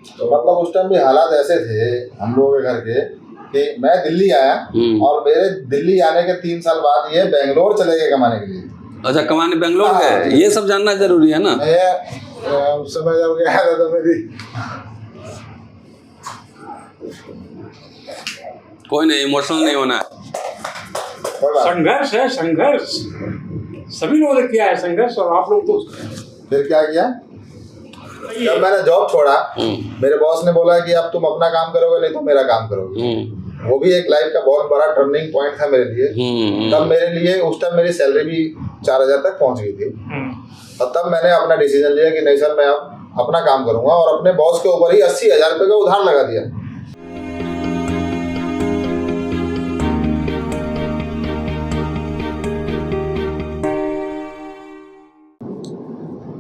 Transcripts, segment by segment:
तो मतलब उस टाइम भी हालात ऐसे थे हम लोगों के घर के कि मैं दिल्ली आया और मेरे दिल्ली आने के 3 साल बाद ये बेंगलोर चले गए कमाने के लिए। अच्छा, कमाने बेंगलोर गए, ये सब जानना जरूरी है ना। मैं उस समय जब गया था तो मेरी कोई नहीं, इमोशनल नहीं होना है। संघर्ष है, संघर्ष सभी लोगों ने किया है संघर्ष, और आप लोग तो फिर क्या किया, जब मैंने जॉब छोड़ा मेरे बॉस ने बोला कि अब तुम अपना काम करोगे नहीं तो मेरा काम करोगे। वो भी एक लाइफ का बहुत बड़ा टर्निंग पॉइंट था मेरे लिए। तब मेरे लिए उस टाइम मेरी सैलरी भी 4000 तक पहुंच गई थी। और तब मैंने अपना डिसीजन लिया कि नहीं सर, मैं अब अपना काम करूंगा, और अपने बॉस के ऊपर ही 80,000 रुपये का उधार लगा दिया।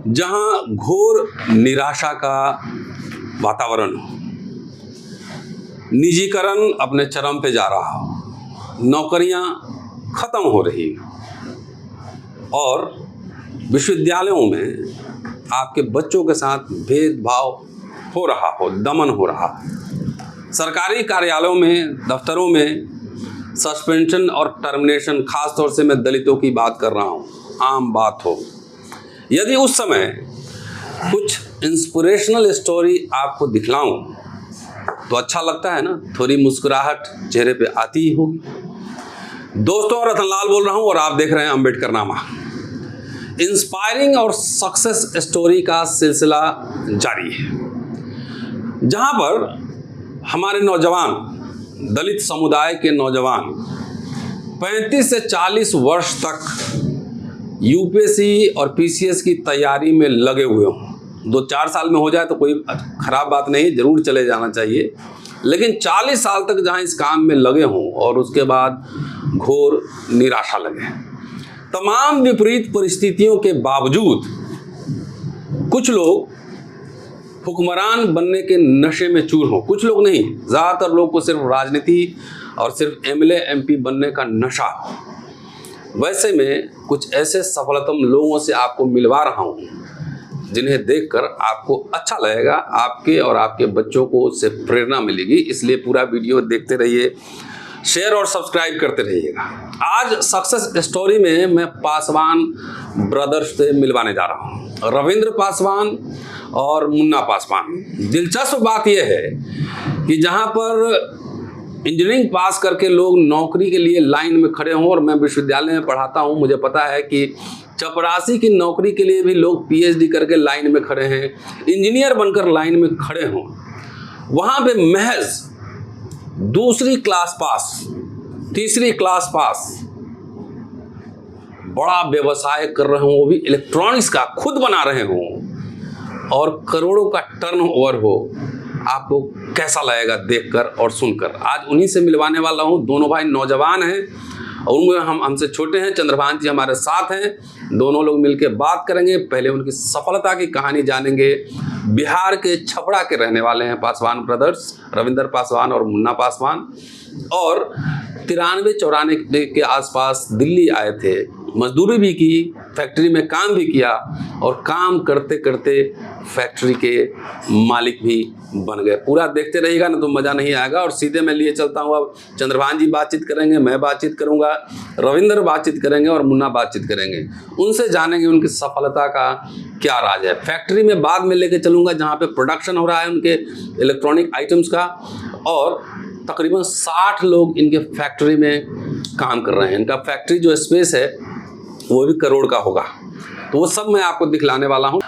जहां घोर निराशा का वातावरण, निजीकरण अपने चरम पे जा रहा हो, नौकरियां खत्म हो रही और विश्वविद्यालयों में आपके बच्चों के साथ भेदभाव हो रहा हो, दमन हो रहा, सरकारी कार्यालयों में, दफ्तरों में सस्पेंशन और टर्मिनेशन, खास तौर से मैं दलितों की बात कर रहा हूँ, आम बात हो। यदि उस समय कुछ इंस्पिरेशनल स्टोरी आपको दिखलाऊं तो अच्छा लगता है ना, थोड़ी मुस्कुराहट चेहरे पे आती ही होगी। दोस्तों, रतनलाल बोल रहा हूं और आप देख रहे हैं अम्बेडकरनामा। इंस्पायरिंग और सक्सेस स्टोरी का सिलसिला जारी है, जहां पर हमारे नौजवान, दलित समुदाय के नौजवान 35 से 40 वर्ष तक यूपीएससी और पीसीएस की तैयारी में लगे हुए हों। 2-4 साल में हो जाए तो कोई ख़राब बात नहीं, ज़रूर चले जाना चाहिए, लेकिन 40 साल तक जहाँ इस काम में लगे हों और उसके बाद घोर निराशा लगे, तमाम विपरीत परिस्थितियों के बावजूद कुछ लोग हुक्मरान बनने के नशे में चूर हों, कुछ लोग नहीं, ज़्यादातर लोग को सिर्फ राजनीति और सिर्फ एमएलए एमपी बनने का नशा। वैसे में कुछ ऐसे सफलतम लोगों से आपको मिलवा रहा हूँ जिन्हें देखकर आपको अच्छा लगेगा, आपके और आपके बच्चों को उससे प्रेरणा मिलेगी। इसलिए पूरा वीडियो देखते रहिए, शेयर और सब्सक्राइब करते रहिएगा। आज सक्सेस स्टोरी में मैं पासवान ब्रदर्स से मिलवाने जा रहा हूँ, रविंद्र पासवान और मुन्ना पासवान। दिलचस्प बात यह है कि जहाँ पर इंजीनियरिंग पास करके लोग नौकरी के लिए लाइन में खड़े हों, और मैं विश्वविद्यालय में पढ़ाता हूं, मुझे पता है कि चपरासी की नौकरी के लिए भी लोग पीएचडी करके लाइन में खड़े हैं, इंजीनियर बनकर लाइन में खड़े हों, वहाँ पे महज 2री क्लास पास, 3री क्लास पास बड़ा व्यवसाय कर रहे हों, वो भी इलेक्ट्रॉनिक्स का, खुद बना रहे हों और करोड़ों का टर्नओवर हो, आपको कैसा लगेगा देखकर और सुनकर। आज उन्हीं से मिलवाने वाला हूँ। दोनों भाई नौजवान हैं और उनमें हमसे छोटे हैं। चंद्रभान जी हमारे साथ हैं, दोनों लोग मिलकर बात करेंगे। पहले उनकी सफलता की कहानी जानेंगे। बिहार के छपरा के रहने वाले हैं पासवान ब्रदर्स, रविंद्र पासवान और मुन्ना पासवान, और 93-94 के आसपास दिल्ली आए थे, मजदूरी भी की, फैक्ट्री में काम भी किया और काम करते करते फैक्ट्री के मालिक भी बन गए। पूरा देखते रहिएगा ना तो मज़ा नहीं आएगा। और सीधे मैं लिए चलता हूँ, अब चंद्रभान जी बातचीत करेंगे, मैं बातचीत करूँगा, रविंद्र बातचीत करेंगे और मुन्ना बातचीत करेंगे। उनसे जानेंगे उनकी सफलता का क्या राज है। फैक्ट्री में बाद में लेके चलूँगा जहाँ पे प्रोडक्शन हो रहा है उनके इलेक्ट्रॉनिक आइटम्स का, और तकरीबन 60 लोग इनके फैक्ट्री में काम कर रहे हैं। इनका फैक्ट्री जो स्पेस है वो भी करोड़ का होगा, तो वो सब मैं आपको दिखलाने वाला हूँ।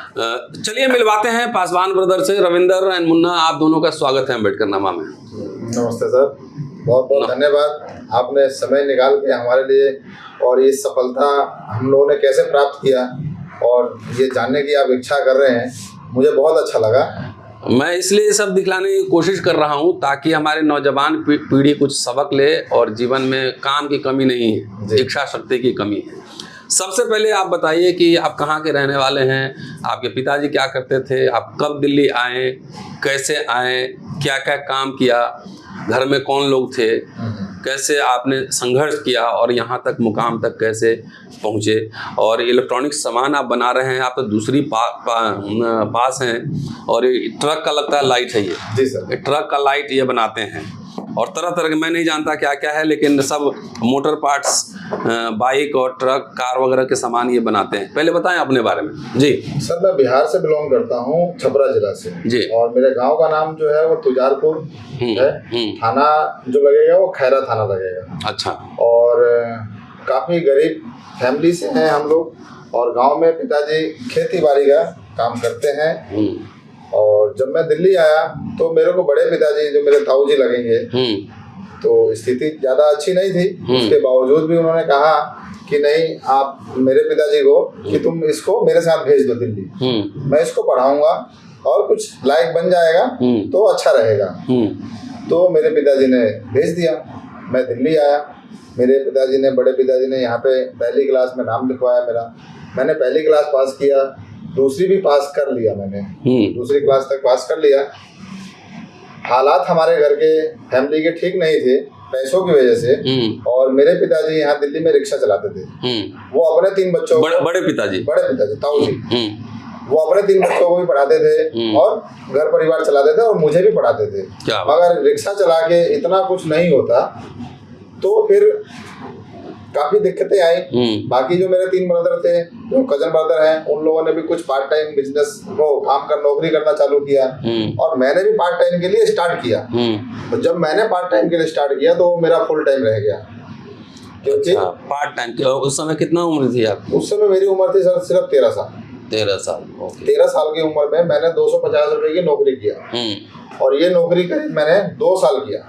चलिए मिलवाते हैं पासवान ब्रदर से। रविंदर एंड मुन्ना, आप दोनों का स्वागत है अम्बेडकरनामा में। नमस्ते सर, बहुत बहुत धन्यवाद, आपने समय निकाल के हमारे लिए, और ये सफलता हम लोगों ने कैसे प्राप्त किया और ये जानने की आप इच्छा कर रहे हैं, मुझे बहुत अच्छा लगा। मैं इसलिए सब दिखलाने की कोशिश कर रहा हूँ ताकि हमारे नौजवान पीढ़ी कुछ सबक ले, और जीवन में काम की कमी नहीं है, इच्छा शक्ति की कमी है। सबसे पहले आप बताइए कि आप कहाँ के रहने वाले हैं, आपके पिताजी क्या करते थे, आप कब दिल्ली आए, कैसे आए, क्या क्या काम किया, घर में कौन लोग थे, कैसे आपने संघर्ष किया और यहाँ तक मुकाम तक कैसे पहुँचे। और इलेक्ट्रॉनिक सामान आप बना रहे हैं, आप तो दूसरी पास हैं, और ये ट्रक का लगता है लाइट है ये। जी सर। ये ट्रक का लाइट ये बनाते हैं, और तरह तरह के, मैं नहीं जानता क्या क्या है, लेकिन सब मोटर पार्ट्स, बाइक और ट्रक कार वगैरह के सामान ये बनाते हैं। पहले बताएं अपने बारे में। जी सर, मैं बिहार से बिलोंग करता हूँ, छपरा जिला से जी। और मेरे गांव का नाम जो है वो तुजारपुर है। थाना जो लगेगा वो खैरा थाना लगेगा। अच्छा। और काफ़ी गरीब फैमिली से हैं हम लोग, और गांव में पिताजी खेती बाड़ी का काम करते हैं। और जब मैं दिल्ली आया तो मेरे को बड़े पिताजी जो मेरे ताऊ जी लगेंगे, तो स्थिति ज़्यादा अच्छी नहीं थी। उसके बावजूद भी उन्होंने कहा कि नहीं, आप मेरे पिताजी को कि तुम इसको मेरे साथ भेज दो दिल्ली, मैं इसको पढ़ाऊंगा और कुछ लायक बन जाएगा तो अच्छा रहेगा। तो मेरे पिताजी ने भेज दिया, मैं दिल्ली आया। मेरे पिताजी ने, बड़े पिताजी ने यहाँ पे पहली क्लास में नाम लिखवाया मेरा। मैंने पहली क्लास पास किया, दूसरी भी पास कर लिया मैंने, दूसरी क्लास तक पास कर लिया। हालात हमारे घर के फैमिली के ठीक नहीं थे पैसों की वजह से, और मेरे पिताजी यहाँ दिल्ली में रिक्शा चलाते थे। वो अपने 3 बच्चों बड़े पिताजी ताऊ जी, वो अपने 3 बच्चों को भी पढ़ाते थे और घर परिवार चलाते थे और मुझे भी पढ़ाते थे। मगर रिक्शा चला के इतना कुछ नहीं होता, तो फिर काफी दिक्कतें आई। बाकी जो मेरे 3 ब्रदर थे, जो कजन ब्रदर हैं, उन लोगों ने भी कुछ पार्ट टाइम बिजनेस वो काम कर नौकरी करना चालू किया, और मैंने भी पार्ट टाइम के लिए स्टार्ट किया। तो जब मैंने पार्ट टाइम के लिए स्टार्ट किया तो वो मेरा फुल टाइम रह गया, क्योंकि पार्ट टाइम। उस समय कितना उम्र थी आप? उस समय मेरी उम्र थी सर सिर्फ 13 साल। 13 साल। 13 साल की उम्र में मैंने 250 रुपए की नौकरी किया, और ये नौकरी करीब मैंने 2 साल किया।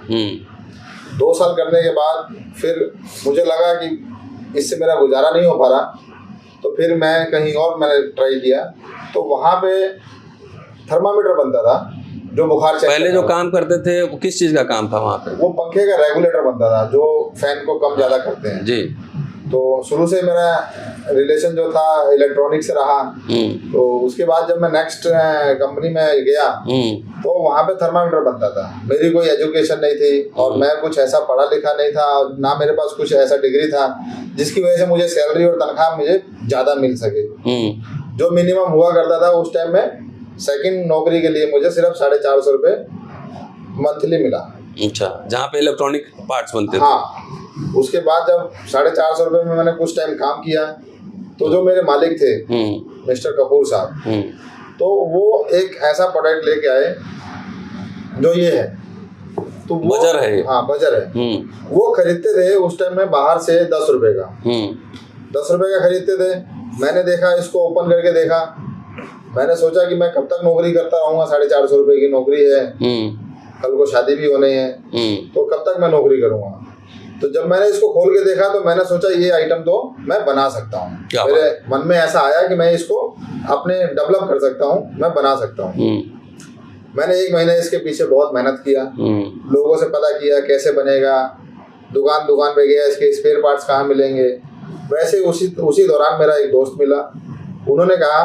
2 साल करने के बाद फिर मुझे लगा कि इससे मेरा गुजारा नहीं हो पा रहा, तो फिर मैं कहीं और मैंने ट्राई किया। तो वहाँ पे थर्मामीटर बनता था, जो बुखार चेक पहले जो काम करते थे वो किस चीज़ का काम था वहाँ पे? वो पंखे का रेगुलेटर बनता था, जो फैन को कम ज़्यादा करते हैं जी। तो शुरू से मेरा रिलेशन जो था इलेक्ट्रॉनिक से रहा। तो उसके बाद जब मैं नेक्स्ट कंपनी में गया तो वहाँ पे थर्मामीटर बनता था। मेरी कोई एजुकेशन नहीं थी, और मैं कुछ ऐसा पढ़ा लिखा नहीं था, ना मेरे पास कुछ ऐसा डिग्री था जिसकी वजह से मुझे सैलरी और तनख्वाह मुझे ज़्यादा मिल सके। जो मिनिमम हुआ करता था उस टाइम में, सेकंड नौकरी के लिए मुझे सिर्फ 450 रुपये मंथली मिला। अच्छा, जहाँ पे इलेक्ट्रॉनिक पार्ट्स बनते थे। हाँ, उसके बाद जब 450 रुपये में मैंने कुछ टाइम काम किया, तो जो मेरे मालिक थे मिस्टर कपूर साहब, तो वो एक ऐसा प्रोडक्ट लेके आए जो ये है। तो वो बजर है। हाँ, बजर है। वो खरीदते थे उस टाइम में बाहर से 10 रुपये का, 10 रुपये का खरीदते थे। मैंने देखा, इसको ओपन करके देखा, मैंने सोचा कि मैं कब तक नौकरी करता रहूँगा, 450 रुपये की नौकरी है, कल को शादी भी होनी है, तो कब तक मैं नौकरी करूँगा। तो जब मैंने इसको खोल के देखा तो मैंने सोचा ये आइटम तो मैं बना सकता हूँ। मेरे मन में ऐसा आया कि मैं इसको अपने डेवलप कर सकता हूँ, मैं बना सकता हूँ। मैंने 1 महीने इसके पीछे बहुत मेहनत किया, लोगों से पता किया कैसे बनेगा, दुकान पे गया, इसके स्पेयर पार्ट्स कहाँ मिलेंगे। वैसे उसी दौरान मेरा एक दोस्त मिला, उन्होंने कहा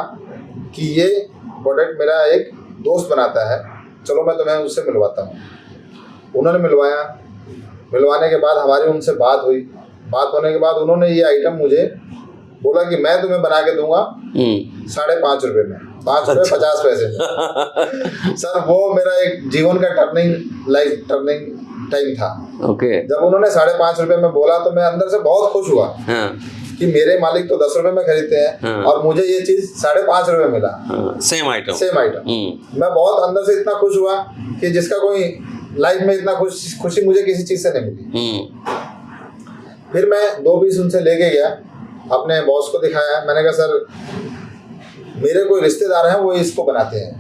कि ये प्रोडक्ट मेरा एक दोस्त बनाता है, चलो मैं तुम्हें उससे मिलवाता हूँ। उन्होंने मिलवाने के बाद हमारी उनसे बात हुई। बात होने के बाद उन्होंने ये आइटम मुझे बोला कि मैं तुम्हें बना के दूंगा 5.5 रुपये में, 5 रुपये 50 पैसे में। सर, वो मेरा एक जीवन का टर्निंग टाइम था। जब उन्होंने 5.5 रुपये में बोला तो मैं अंदर से बहुत खुश हुआ कि मेरे मालिक तो 10 रुपये में खरीदते हैं और मुझे ये चीज़ 5.5 रुपये मिला। Same item. मैं बहुत अंदर से इतना खुश हुआ कि जिसका कोई लाइफ में इतना खुशी मुझे किसी चीज़ से नहीं मिली। फिर मैं 2 पीस उनसे लेके गया, अपने बॉस को दिखाया। मैंने कहा सर, मेरे कोई रिश्तेदार हैं, वो इसको बनाते हैं,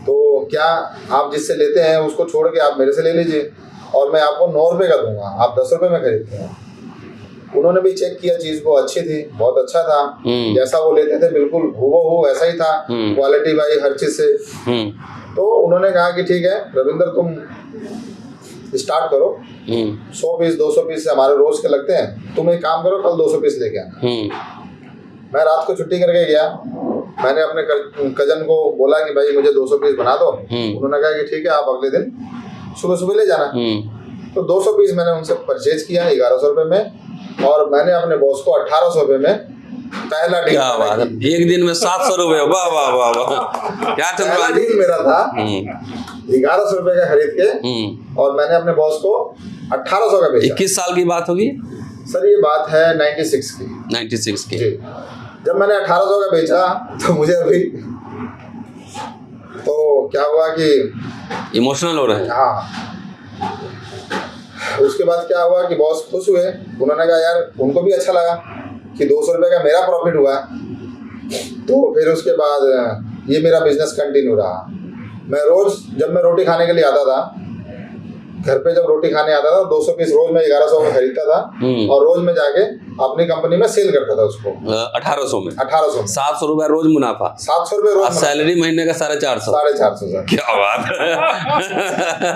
तो क्या आप जिससे लेते हैं उसको छोड़ के आप मेरे से ले लीजिए, और मैं आपको 9 रुपये का दूंगा, आप 10 रुपये में खरीदते हैं। उन्होंने भी चेक किया, चीज़ वो अच्छी थी, बहुत अच्छा था, जैसा वो लेते थे बिल्कुल हूबहू वैसा ही था, क्वालिटी वाइज हर चीज़ से। तो उन्होंने कहा कि ठीक है रविंद्र, तुम स्टार्ट करो, 100 पीस 200 पीस हमारे रोज के लगते हैं, तुम एक काम करो, कल 200 पीस लेके आना। मैं रात को छुट्टी करके गया, मैंने अपने कजन को बोला कि भाई मुझे 200 पीस बना दो। उन्होंने कहा कि ठीक है, आप अगले दिन सुबह सुबह ले जाना। तो 200 पीस मैंने उनसे परचेज किया 1100 रुपये में, और मैंने अपने बॉस को 1800 रुपये में पहला डील। क्या बात है, एक दिन में 700 रुपये, वाह वाह वाह वाह, क्या पहला चंद्रपाल जी। डील मेरा था 1100 रुपये का खरीद के, और मैंने अपने बॉस को 1800 का बेचा। 21 साल की बात होगी सर, ये बात है 96 की। 96 की। जी, जब मैंने 1800 का बेचा तो मुझे अभी तो क्या हुआ कि इमोशनल हो रहे हैं। हाँ, उसके बाद क्या हुआ कि बॉस खुश हुए, उन्होंने कहा यार उनको भी अच्छा लगा कि 200 रुपये का मेरा प्रॉफिट हुआ। तो फिर उसके बाद ये मेरा बिजनेस कंटिन्यू रहा। मैं रोज़ जब मैं रोटी खाने के लिए आता था, घर पे जब रोटी खाने आता था, 200 पीस रोज मैं 1100 में खरीदता था, और रोज में जाके अपनी कंपनी में सेल करता था उसको 1800 में। 700 रुपये रोज मुनाफा। 700 रुपये रोज। सैलरी महीने का 450। 450 सर। क्या बात है।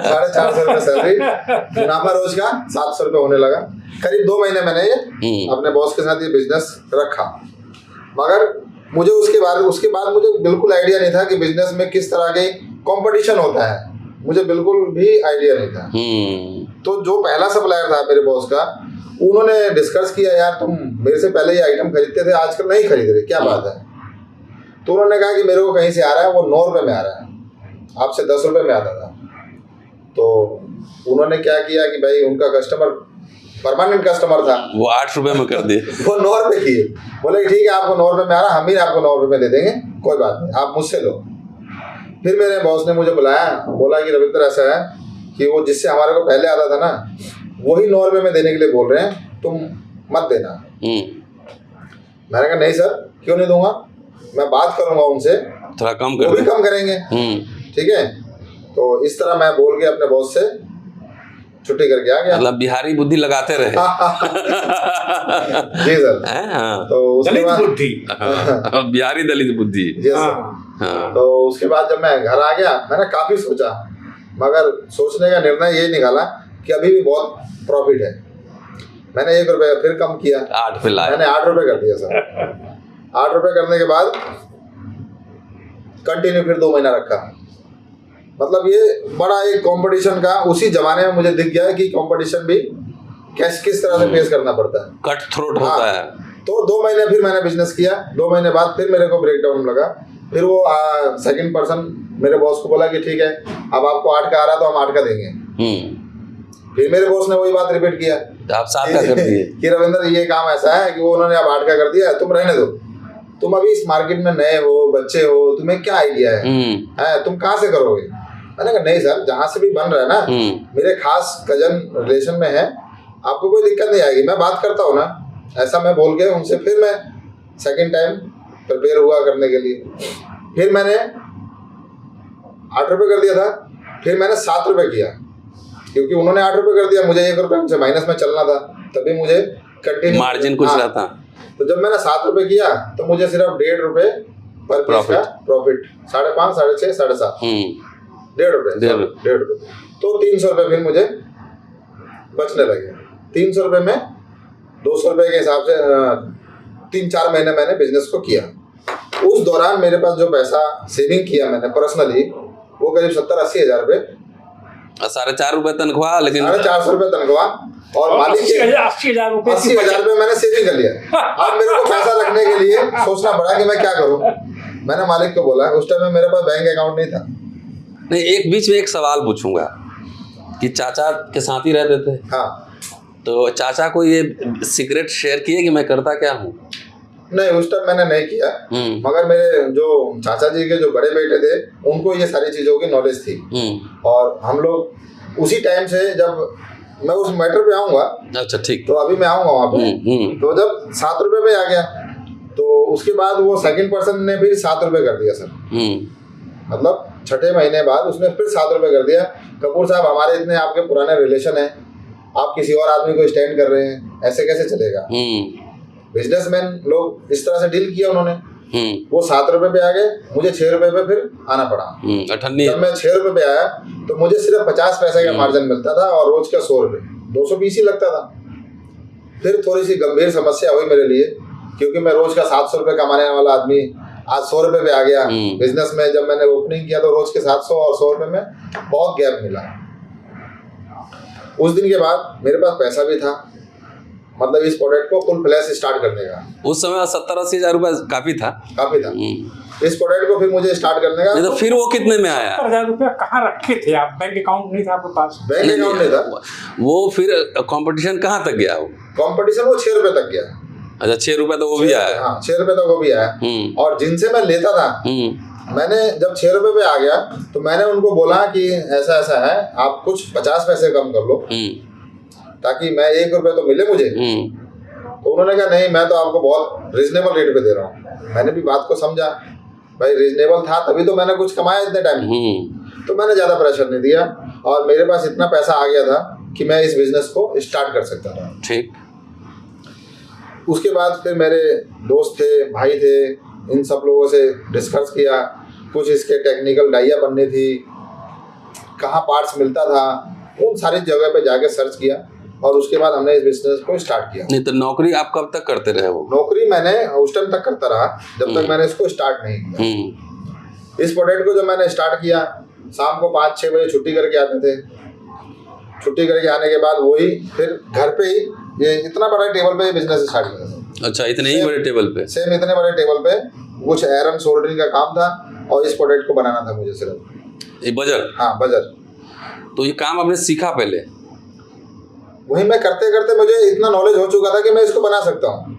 450 रुपये सैलरी, मुनाफा रोज का 700 रुपये होने लगा। करीब 2 महीने मैंने ये अपने बॉस के साथ ये बिजनेस रखा, मगर मुझे उसके बाद मुझे बिल्कुल आइडिया नहीं था कि बिजनेस में किस तरह के कंपटीशन होता है, मुझे बिल्कुल भी आइडिया नहीं था। तो जो पहला सप्लायर था मेरे बॉस का, उन्होंने डिस्कस किया यार तुम मेरे से पहले ये आइटम खरीदते थे, आजकल नहीं खरीद रहे, क्या बात है। तो उन्होंने कहा कि मेरे को कहीं से आ रहा है, वो 9 रुपये में आ रहा है, आपसे 10 रुपये में आता था। तो उन्होंने क्या किया कि भाई उनका कस्टमर परमानेंट कस्टमर था, वो 8 रुपये में कर दिए। वो 9 रुपये किए, बोले ठीक है आपको 9 रुपये में आ रहा, हम भी आपको 9 रुपये में दे देंगे, कोई बात नहीं आप मुझसे लो। फिर मेरे बॉस ने मुझे बुलाया, बोला कि रविंद्र ऐसा है कि वो जिससे हमारे को पहले आता था ना, वही 9 रुपये में देने के लिए बोल रहे हैं, तुम मत देना। मैंने कहा नहीं सर, क्यों नहीं दूंगा, मैं बात करूंगा उनसे, थोड़ा कम वो भी कम करेंगे। ठीक है, तो इस तरह मैं बोल के अपने बॉस से छुट्टी करके आ गया। मतलब बिहारी बुद्धि लगाते रहे। जी सर। तो उसके बाद बिहारी दलित बुद्धि। जी सर। तो उसके बाद जब मैं घर आ गया, मैंने काफी सोचा, मगर सोचने का निर्णय ये निकाला कि अभी भी बहुत प्रॉफिट है। मैंने 1 रुपये फिर कम किया, 8 पे लाया, मैंने 8 रुपये कर दिया सर। 8 रुपये करने के बाद कंटिन्यू फिर 2 महीना रखा। मतलब ये बड़ा एक कंपटीशन का उसी जमाने में मुझे दिख गया है कि कंपटीशन भी किस तरह से फेस करना पड़ता है, कट थ्रोट होता है। तो 2 महीने फिर मैंने बिजनेस किया। 2 महीने बाद फिर मेरे को ब्रेकडाउन लगा। फिर वो सेकंड पर्सन मेरे बॉस को बोला कि ठीक है अब आपको 8 का आ रहा तो हम 8 का देंगे। फिर मेरे बॉस ने वही बात रिपीट किया, आप 7 का कर दिए कि रविंद्र ये काम ऐसा है कि वो उन्होंने अब 8 का कर दिया, तुम रहने दो, तुम अभी इस मार्केट में नए हो, बच्चे हो, तुम्हें क्या आइडिया है, तुम कहाँ से करोगे। मैंने कहा नहीं सर, जहाँ से भी बन रहा है ना, मेरे खास कजन रिलेशन में है, आपको कोई दिक्कत नहीं आएगी, मैं बात करता हूँ ना, ऐसा मैं बोल के उनसे फिर मैं सेकंड टाइम प्रिपेयर हुआ करने के लिए। फिर मैंने 8 रुपये कर दिया था, फिर मैंने 7 रुपये किया, क्योंकि उन्होंने 8 रुपये कर दिया, मुझे 1 रुपये उनसे माइनस में चलना था, तभी मुझे कंटिन्यू मार्जिन कुछ रहता। तो जब मैंने 7 रुपये किया तो मुझे सिर्फ 1.5 रुपये पर पीस का प्रॉफिट, 5.5, 6.5, 7.5, 1.5 रुपये, तो 300 रुपये फिर मुझे बचने लगे। 300 रुपये में 200 रुपये के हिसाब से 3-4 महीने मैंने बिजनेस को किया। उस दौरान मेरे पास जो पैसा सेविंग किया मैंने पर्सनली, वो करीब 70-80 हज़ार रुपये, 4.5 रुपये तनख्वाह, लेकिन 450 रुपये तनख्वाह, और मालिक के 80,000 रुपये 80,000 रुपये मैंने सेविंग कर लिया। अब मेरे को पैसा रखने के लिए सोचना पड़ा कि मैं क्या करूं। मैंने मालिक को बोला, उस टाइम में मेरे पास बैंक अकाउंट नहीं था। नहीं, एक बीच में एक सवाल पूछूंगा कि चाचा के साथ ही रहते थे, हाँ, तो चाचा को ये सीक्रेट शेयर किए कि मैं करता क्या हूँ? नहीं, उस टाइम मैंने नहीं किया, मगर मेरे जो चाचा जी के जो बड़े बेटे थे उनको ये सारी चीज़ों की नॉलेज थी, और हम लोग उसी टाइम से, जब मैं उस मैटर पे आऊँगा, अच्छा ठीक, तो अभी मैं आऊँगा वहाँ पे, तो जब 7 रुपये पे आ गया, तो उसके बाद वो सेकंड पर्सन ने फिर 7 रुपये कर दिया सर। मतलब 6ठे महीने बाद उसने फिर 7 रुपये कर दिया। कपूर साहब, हमारे इतने आपके पुराने रिलेशन हैं, आप किसी और आदमी को स्टैंड कर रहे हैं, ऐसे कैसे चलेगा। बिजनेसमैन लोग इस तरह से डील किया उन्होंने। वो 7 रुपये पे आ गए, मुझे 6 रुपये पे फिर आना पड़ा। जब मैं 6 रुपये पे आया तो मुझे सिर्फ 50 पैसे का मार्जिन मिलता था, और रोज का 100 रुपये, 200 पीस ही लगता था। फिर थोड़ी सी गंभीर समस्या हुई मेरे लिए, क्योंकि मैं रोज का 700 रुपये कमाने वाला आदमी आज 100 रुपये पे आ गया। बिजनेस में जब मैंने ओपनिंग किया तो रोज के 700 और 100 रुपये में बहुत गैप मिला। उस दिन के बाद मेरे पास पैसा भी था, मतलब इस प्रोडक्ट को फुल फ्लैश स्टार्ट करने का। उस समय 70-80 हज़ार रुपये काफी था। इस प्रोडक्ट को फिर मुझे स्टार्ट करने का। नहीं तो फिर वो कितने में आया? 70,000 रुपया कहाँ रखे थे आप? बैंक अकाउंट नहीं था आपके पास? बैंक अकाउंट नहीं था। वो फिर कंपटीशन कहाँ तक गया? वो कंपटीशन वो 6 रुपए तक गया। अच्छा, 6 रुपए तो वो भी आया। हाँ, 6 रुपए तक वो भी आया। और जिनसे मैं लेता था, मैंने जब 6 रुपए पे आ गया तो मैंने उनको बोला कि ऐसा ऐसा है, आप कुछ 50 पैसे कम कर लो ताकि मैं 1 रुपए तो मिले मुझे। तो उन्होंने कहा नहीं, मैं तो आपको बहुत रिजनेबल रेट पे दे रहा हूँ। मैंने भी बात को समझा, भाई रिजनेबल था तभी तो मैंने कुछ कमाया इतने टाइम। तो मैंने ज़्यादा प्रेशर नहीं दिया और मेरे पास इतना पैसा आ गया था कि मैं इस बिजनेस को स्टार्ट कर सकता था। ठीक। उसके बाद फिर मेरे दोस्त थे, भाई थे, इन सब लोगों से डिस्कस किया। कुछ इसके टेक्निकल डाइया बननी थी, कहाँ पार्ट्स मिलता था, उन सारी जगह पे जाके सर्च किया और उसके बाद हमने इस बिजनेस को स्टार्ट किया। नहीं तो नौकरी आप कब तक करते रहे? वो नौकरी मैंने उस टाइम तक करता रहा जब तक मैंने इसको स्टार्ट नहीं किया। इस प्रोडक्ट को जब मैंने स्टार्ट किया, शाम को 5-6 बजे छुट्टी करके आते थे। छुट्टी करके आने के बाद वही फिर घर पे ही ये इतना बड़ा टेबल पे बिजनेस स्टार्ट किया। अच्छा, इतने ही बड़े टेबल पे? सेम इतने बड़े टेबल पे कुछ आयरन सोल्डरिंग का काम था और इस प्रोडक्ट को बनाना था मुझे सिर्फ। ये बजर? हाँ, बजर। तो ये काम आपने सीखा पहले? वही मैं करते करते मुझे इतना नॉलेज हो चुका था कि मैं इसको बना सकता हूँ।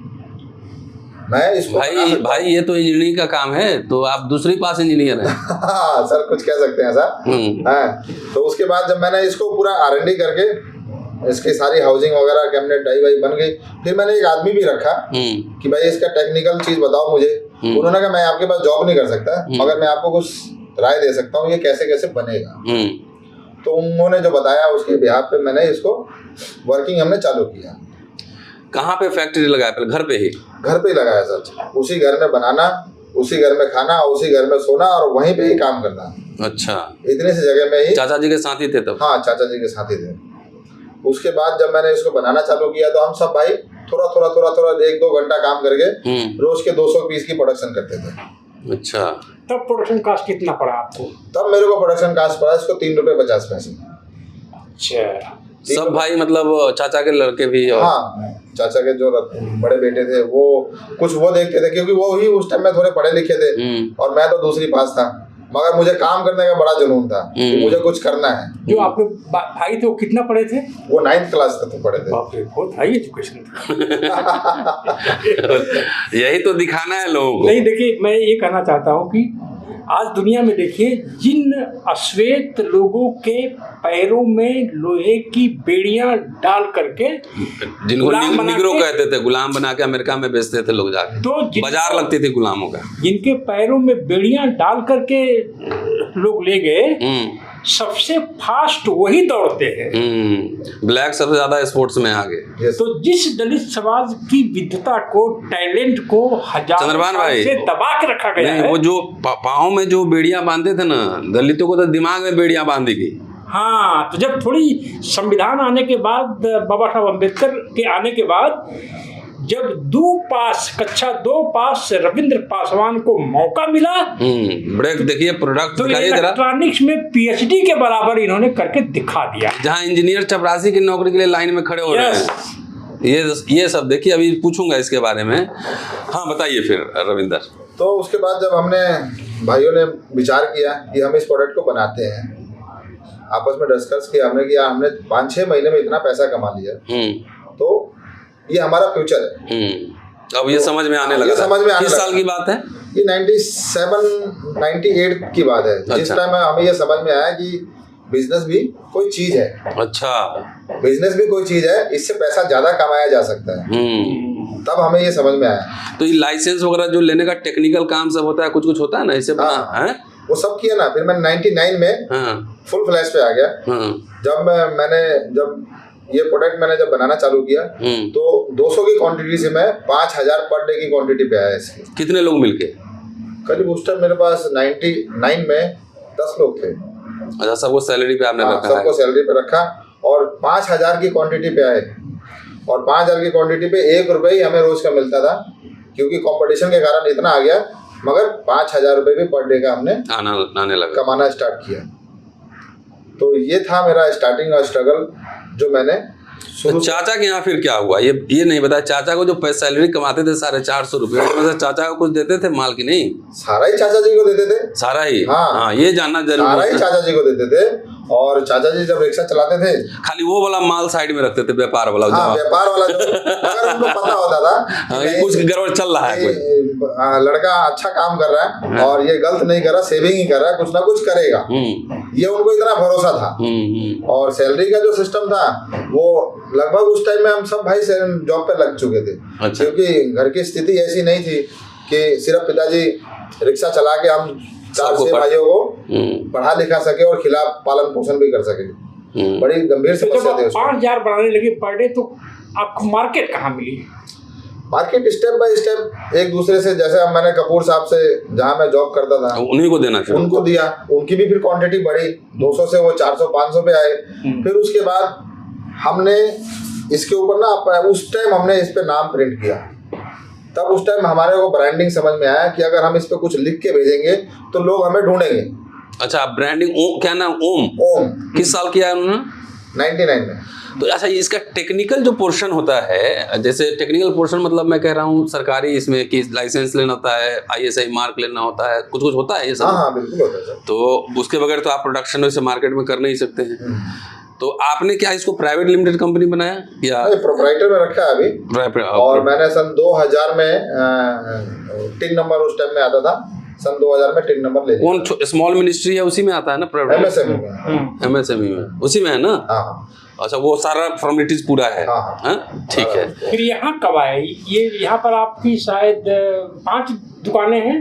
मैं इसको भाई ये तो इंजीनियरिंग का काम है, तो आप दूसरी पास इंजीनियर हैं। हाँ सर, कुछ कह सकते हैं सर। हाँ, तो उसके बाद जब मैंने इसको पूरा R&D करके इसकी सारी हाउसिंग वगैरह, कैबिनेट डाई वाई बन गई, फिर मैंने एक आदमी भी रखा कि भाई इसका टेक्निकल चीज बताओ मुझे। उन्होंने कहा मैं आपके पास जॉब नहीं कर सकता, मगर मैं आपको कुछ राय दे सकता हूँ ये कैसे कैसे बनेगा। तो उन्होंने जो बताया उसके बिहाफ पे मैंने इसको वर्किंग हमने चालू किया। कहाँ पे फैक्ट्री लगाया? पहले घर पे ही? घर पे ही लगाया सर। उसी घर में बनाना, उसी घर में खाना, उसी घर में सोना और वहीं पे ही काम करना। अच्छा, इतनी सी जगह में ही। चाचा जी के साथ ही थे तब? हाँ, चाचा जी के साथ ही थे। उसके बाद जब मैंने इसको बनाना चालू किया तो हम सब भाई थोड़ा 1-2 घंटा काम करके रोज के 200 पीस की प्रोडक्शन करते थे। अच्छा, तब प्रोडक्शन कास्ट कितना पड़ा आपको? तब मेरे को प्रोडक्शन कास्ट पड़ा इसको 3 रुपए 50 पैसे। अच्छा, सब भाई मतलब चाचा के लड़के भी? और हाँ, चाचा के जो बड़े बेटे थे वो कुछ वो देखते थे क्योंकि वो ही उस टाइम में थोड़े पढ़े लिखे थे और मैं तो दूसरी पास था, मगर मुझे काम करने का बड़ा जुनून था कि मुझे कुछ करना है। जो आपके भाई थे वो कितना पढ़े थे? वो 9th क्लास तक तो पढ़े थे। बाप रे, बहुत हाई एजुकेशन था। यही तो दिखाना है लोगों को। नहीं, देखिए मैं ये कहना चाहता हूँ कि आज दुनिया में देखिए जिन अश्वेत लोगों के पैरों में लोहे की बेड़ियां डाल करके, जिनको निग्रो कहते थे, गुलाम बना के अमेरिका में बेचते थे लोग जाके, तो बाजार लगती थी गुलामों का, जिनके पैरों में बेड़ियां डाल करके लोग ले गए, सबसे फास्ट वही दौड़ते हैं। ब्लैक सबसे ज्यादा स्पोर्ट्स में आगे। तो जिस दलित समाज की विद्वता को, टैलेंट को हजारों साल से दबा के रखा गया है। वो जो पाँव में जो बेड़ियां बांधते थे ना, दलितों को तो दिमाग में बेड़ियां बांध दी गई। हाँ, तो जब थोड़ी संविधान आने के बाद, बाबा साहब अम्बेडकर के आने के बाद, जब कक्षा 2 पास रविंद्र पासवान को मौका मिला, बड़े देखिए प्रोडक्ट तो इलेक्ट्रॉनिक्स में PhD के बराबर इन्होंने करके दिखा दिया। जहाँ इंजीनियर चपरासी की नौकरी के लिए लाइन में खड़े हो रहे हैं, ये सब देखिए, अभी पूछूंगा इसके बारे में। हाँ, बताइए फिर रविंदर। तो उसके बाद जब हमने भाइयों ने विचार किया कि हम इस प्रोडक्ट को बनाते हैं, आपस में डिस्कस किया हमने 5-6 महीने में इतना पैसा कमा लिया, तो ये हमारा फ्यूचर है। अब ये समझ में आने लगा। किस साल की बात है? ये 97-98 की बात है। अच्छा। जिस टाइम हमें ये समझ में आया कि बिजनेस भी कोई चीज है। अच्छा, बिजनेस भी कोई चीज है, इससे पैसा ज्यादा कमाया जा सकता है। तब हमें ये समझ में आया। तो ये लाइसेंस वगैरह जो लेने का टेक्निकल काम सब होता है, कुछ होता है ना, इससे बना है वो सब किया ना। फिर मैं 99 में फुल फ्लैश पे आ गया। जब ये प्रोडक्ट मैंने जब बनाना चालू किया तो 200 की क्वांटिटी से मैं 5000 पर डे की क्वांटिटी पे आया इसकी। कितने लोग मिलके? करीब उस टाइम मेरे पास 99 में 10 लोग थे। अच्छा, सबको सैलरी पे आपने रखा? सबको सैलरी पे रखा और 5000 की क्वांटिटी पे आए। और 5000 की क्वांटिटी पे 1 रुपये ही हमें रोज का मिलता था, क्योंकि कंपटीशन के कारण इतना आ गया। मगर 5000 रुपये भी पर डे का हमने आने लगा, कमाना स्टार्ट किया। तो ये था मेरा स्टार्टिंग का स्ट्रगल। जो मैंने तो चाचा के यहाँ फिर क्या हुआ, ये नहीं बताया। चाचा को जो सैलरी कमाते थे 450 रुपये, मतलब चाचा को कुछ देते थे माल की? नहीं, सारा ही चाचा जी को देते थे। सारा ही? हाँ, ये जानना जरूरी है। सारा ही चाचा जी को देते थे। और चाचा जी जब रिक्शा चलाते थे, खाली वो वाला माल साइड में रखते थे, व्यापार वाला। हाँ, व्यापार वाला जो अगर उनको पता होता था कि कुछ गड़बड़ चल रहा है, कोई लड़का अच्छा काम कर रहा है और ये गलत नहीं कर रहा, सेविंग ही कर रहा है, कुछ ना कुछ करेगा, ये उनको इतना भरोसा था। और सैलरी का जो सिस्टम था वो लगभग उस टाइम में हम सब भाई जॉब पे लग चुके थे। अच्छा। क्योंकि घर की स्थिति ऐसी नहीं थी कि सिर्फ पिताजी रिक्शा चला के हम 4-6 भाइयों को पढ़ा लिखा सके और खिला पालन पोषण भी कर सके। बड़ी गंभीर समस्या थी। 5,000 बनाने लगे पर डे, तो आपको मार्केट कहाँ मिली? मार्केट स्टेप बाय स्टेप एक दूसरे से, जैसे अब मैंने कपूर साहब से जहाँ मैं जॉब करता था उन्हीं को देना चाहिए, उनको दिया, उनकी भी फिर क्वांटिटी बढ़ी, 200 से वो 400-500 पे आए। फिर उसके बाद हमने इसके ऊपर ना, उस टाइम हमने इस पे नाम प्रिंट किया। तब उस टाइम हमारे को ब्रांडिंग समझ में आया कि अगर हम इस पे कुछ लिख के भेजेंगे तो लोग हमें ढूंढेंगे। अच्छा, ब्रांडिंग क्या नाम? ओम। किस साल किया है उन्होंने? 99 में। तो अच्छा, इसका टेक्निकल जो पोर्शन होता है, जैसे टेक्निकल पोर्शन मतलब मैं कह रहा हूँ सरकारी, इसमें कि लाइसेंस लेना होता है, ISI मार्क लेना होता है, कुछ कुछ होता है ये सब? हाँ, बिल्कुल होता है सर। तो उसके बगैर तो आप प्रोडक्शन वैसे मार्केट में कर नहीं सकते हैं। तो आपने क्या इसको प्राइवेट लिमिटेड कंपनी बनाया या प्रोप्राइटर में रखा है अभी? और मैंने सन 2000 में टिन नंबर उस टाइम में आता था, सन 2000 में टिन नंबर ले लिया। कौन स्मॉल मिनिस्ट्री है उसी में आता है ना? MSME में उसी में है ना? हाँ। अच्छा, वो सारा फॉर्मेलिटीज पूरा है। हाँ। ठीक है। फिर यहाँ कब आए ये? यहाँ पर आपकी शायद 5 दुकानें हैं।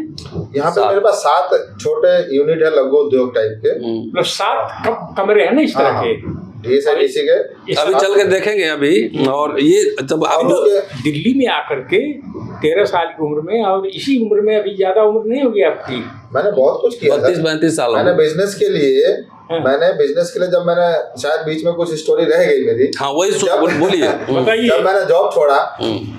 यहाँ पे मेरे पास 7 छोटे यूनिट है, लघु उद्योग टाइप के। मतलब 7 कमरे हैं ना इस तरह के? DSIDC के। अभी चल के देखेंगे अभी। और ये जब आप दिल्ली में आकर के 13 साल की उम्र में, और इसी उम्र में, अभी ज्यादा उम्र नहीं होगी आपकी? मैंने बहुत कुछ किया। 32-35 साल मैंने बिजनेस के लिए जब मैंने शायद बीच में कुछ स्टोरी रह गई मेरी। हाँ, वही बोलिए। जब मैंने जॉब छोड़ा,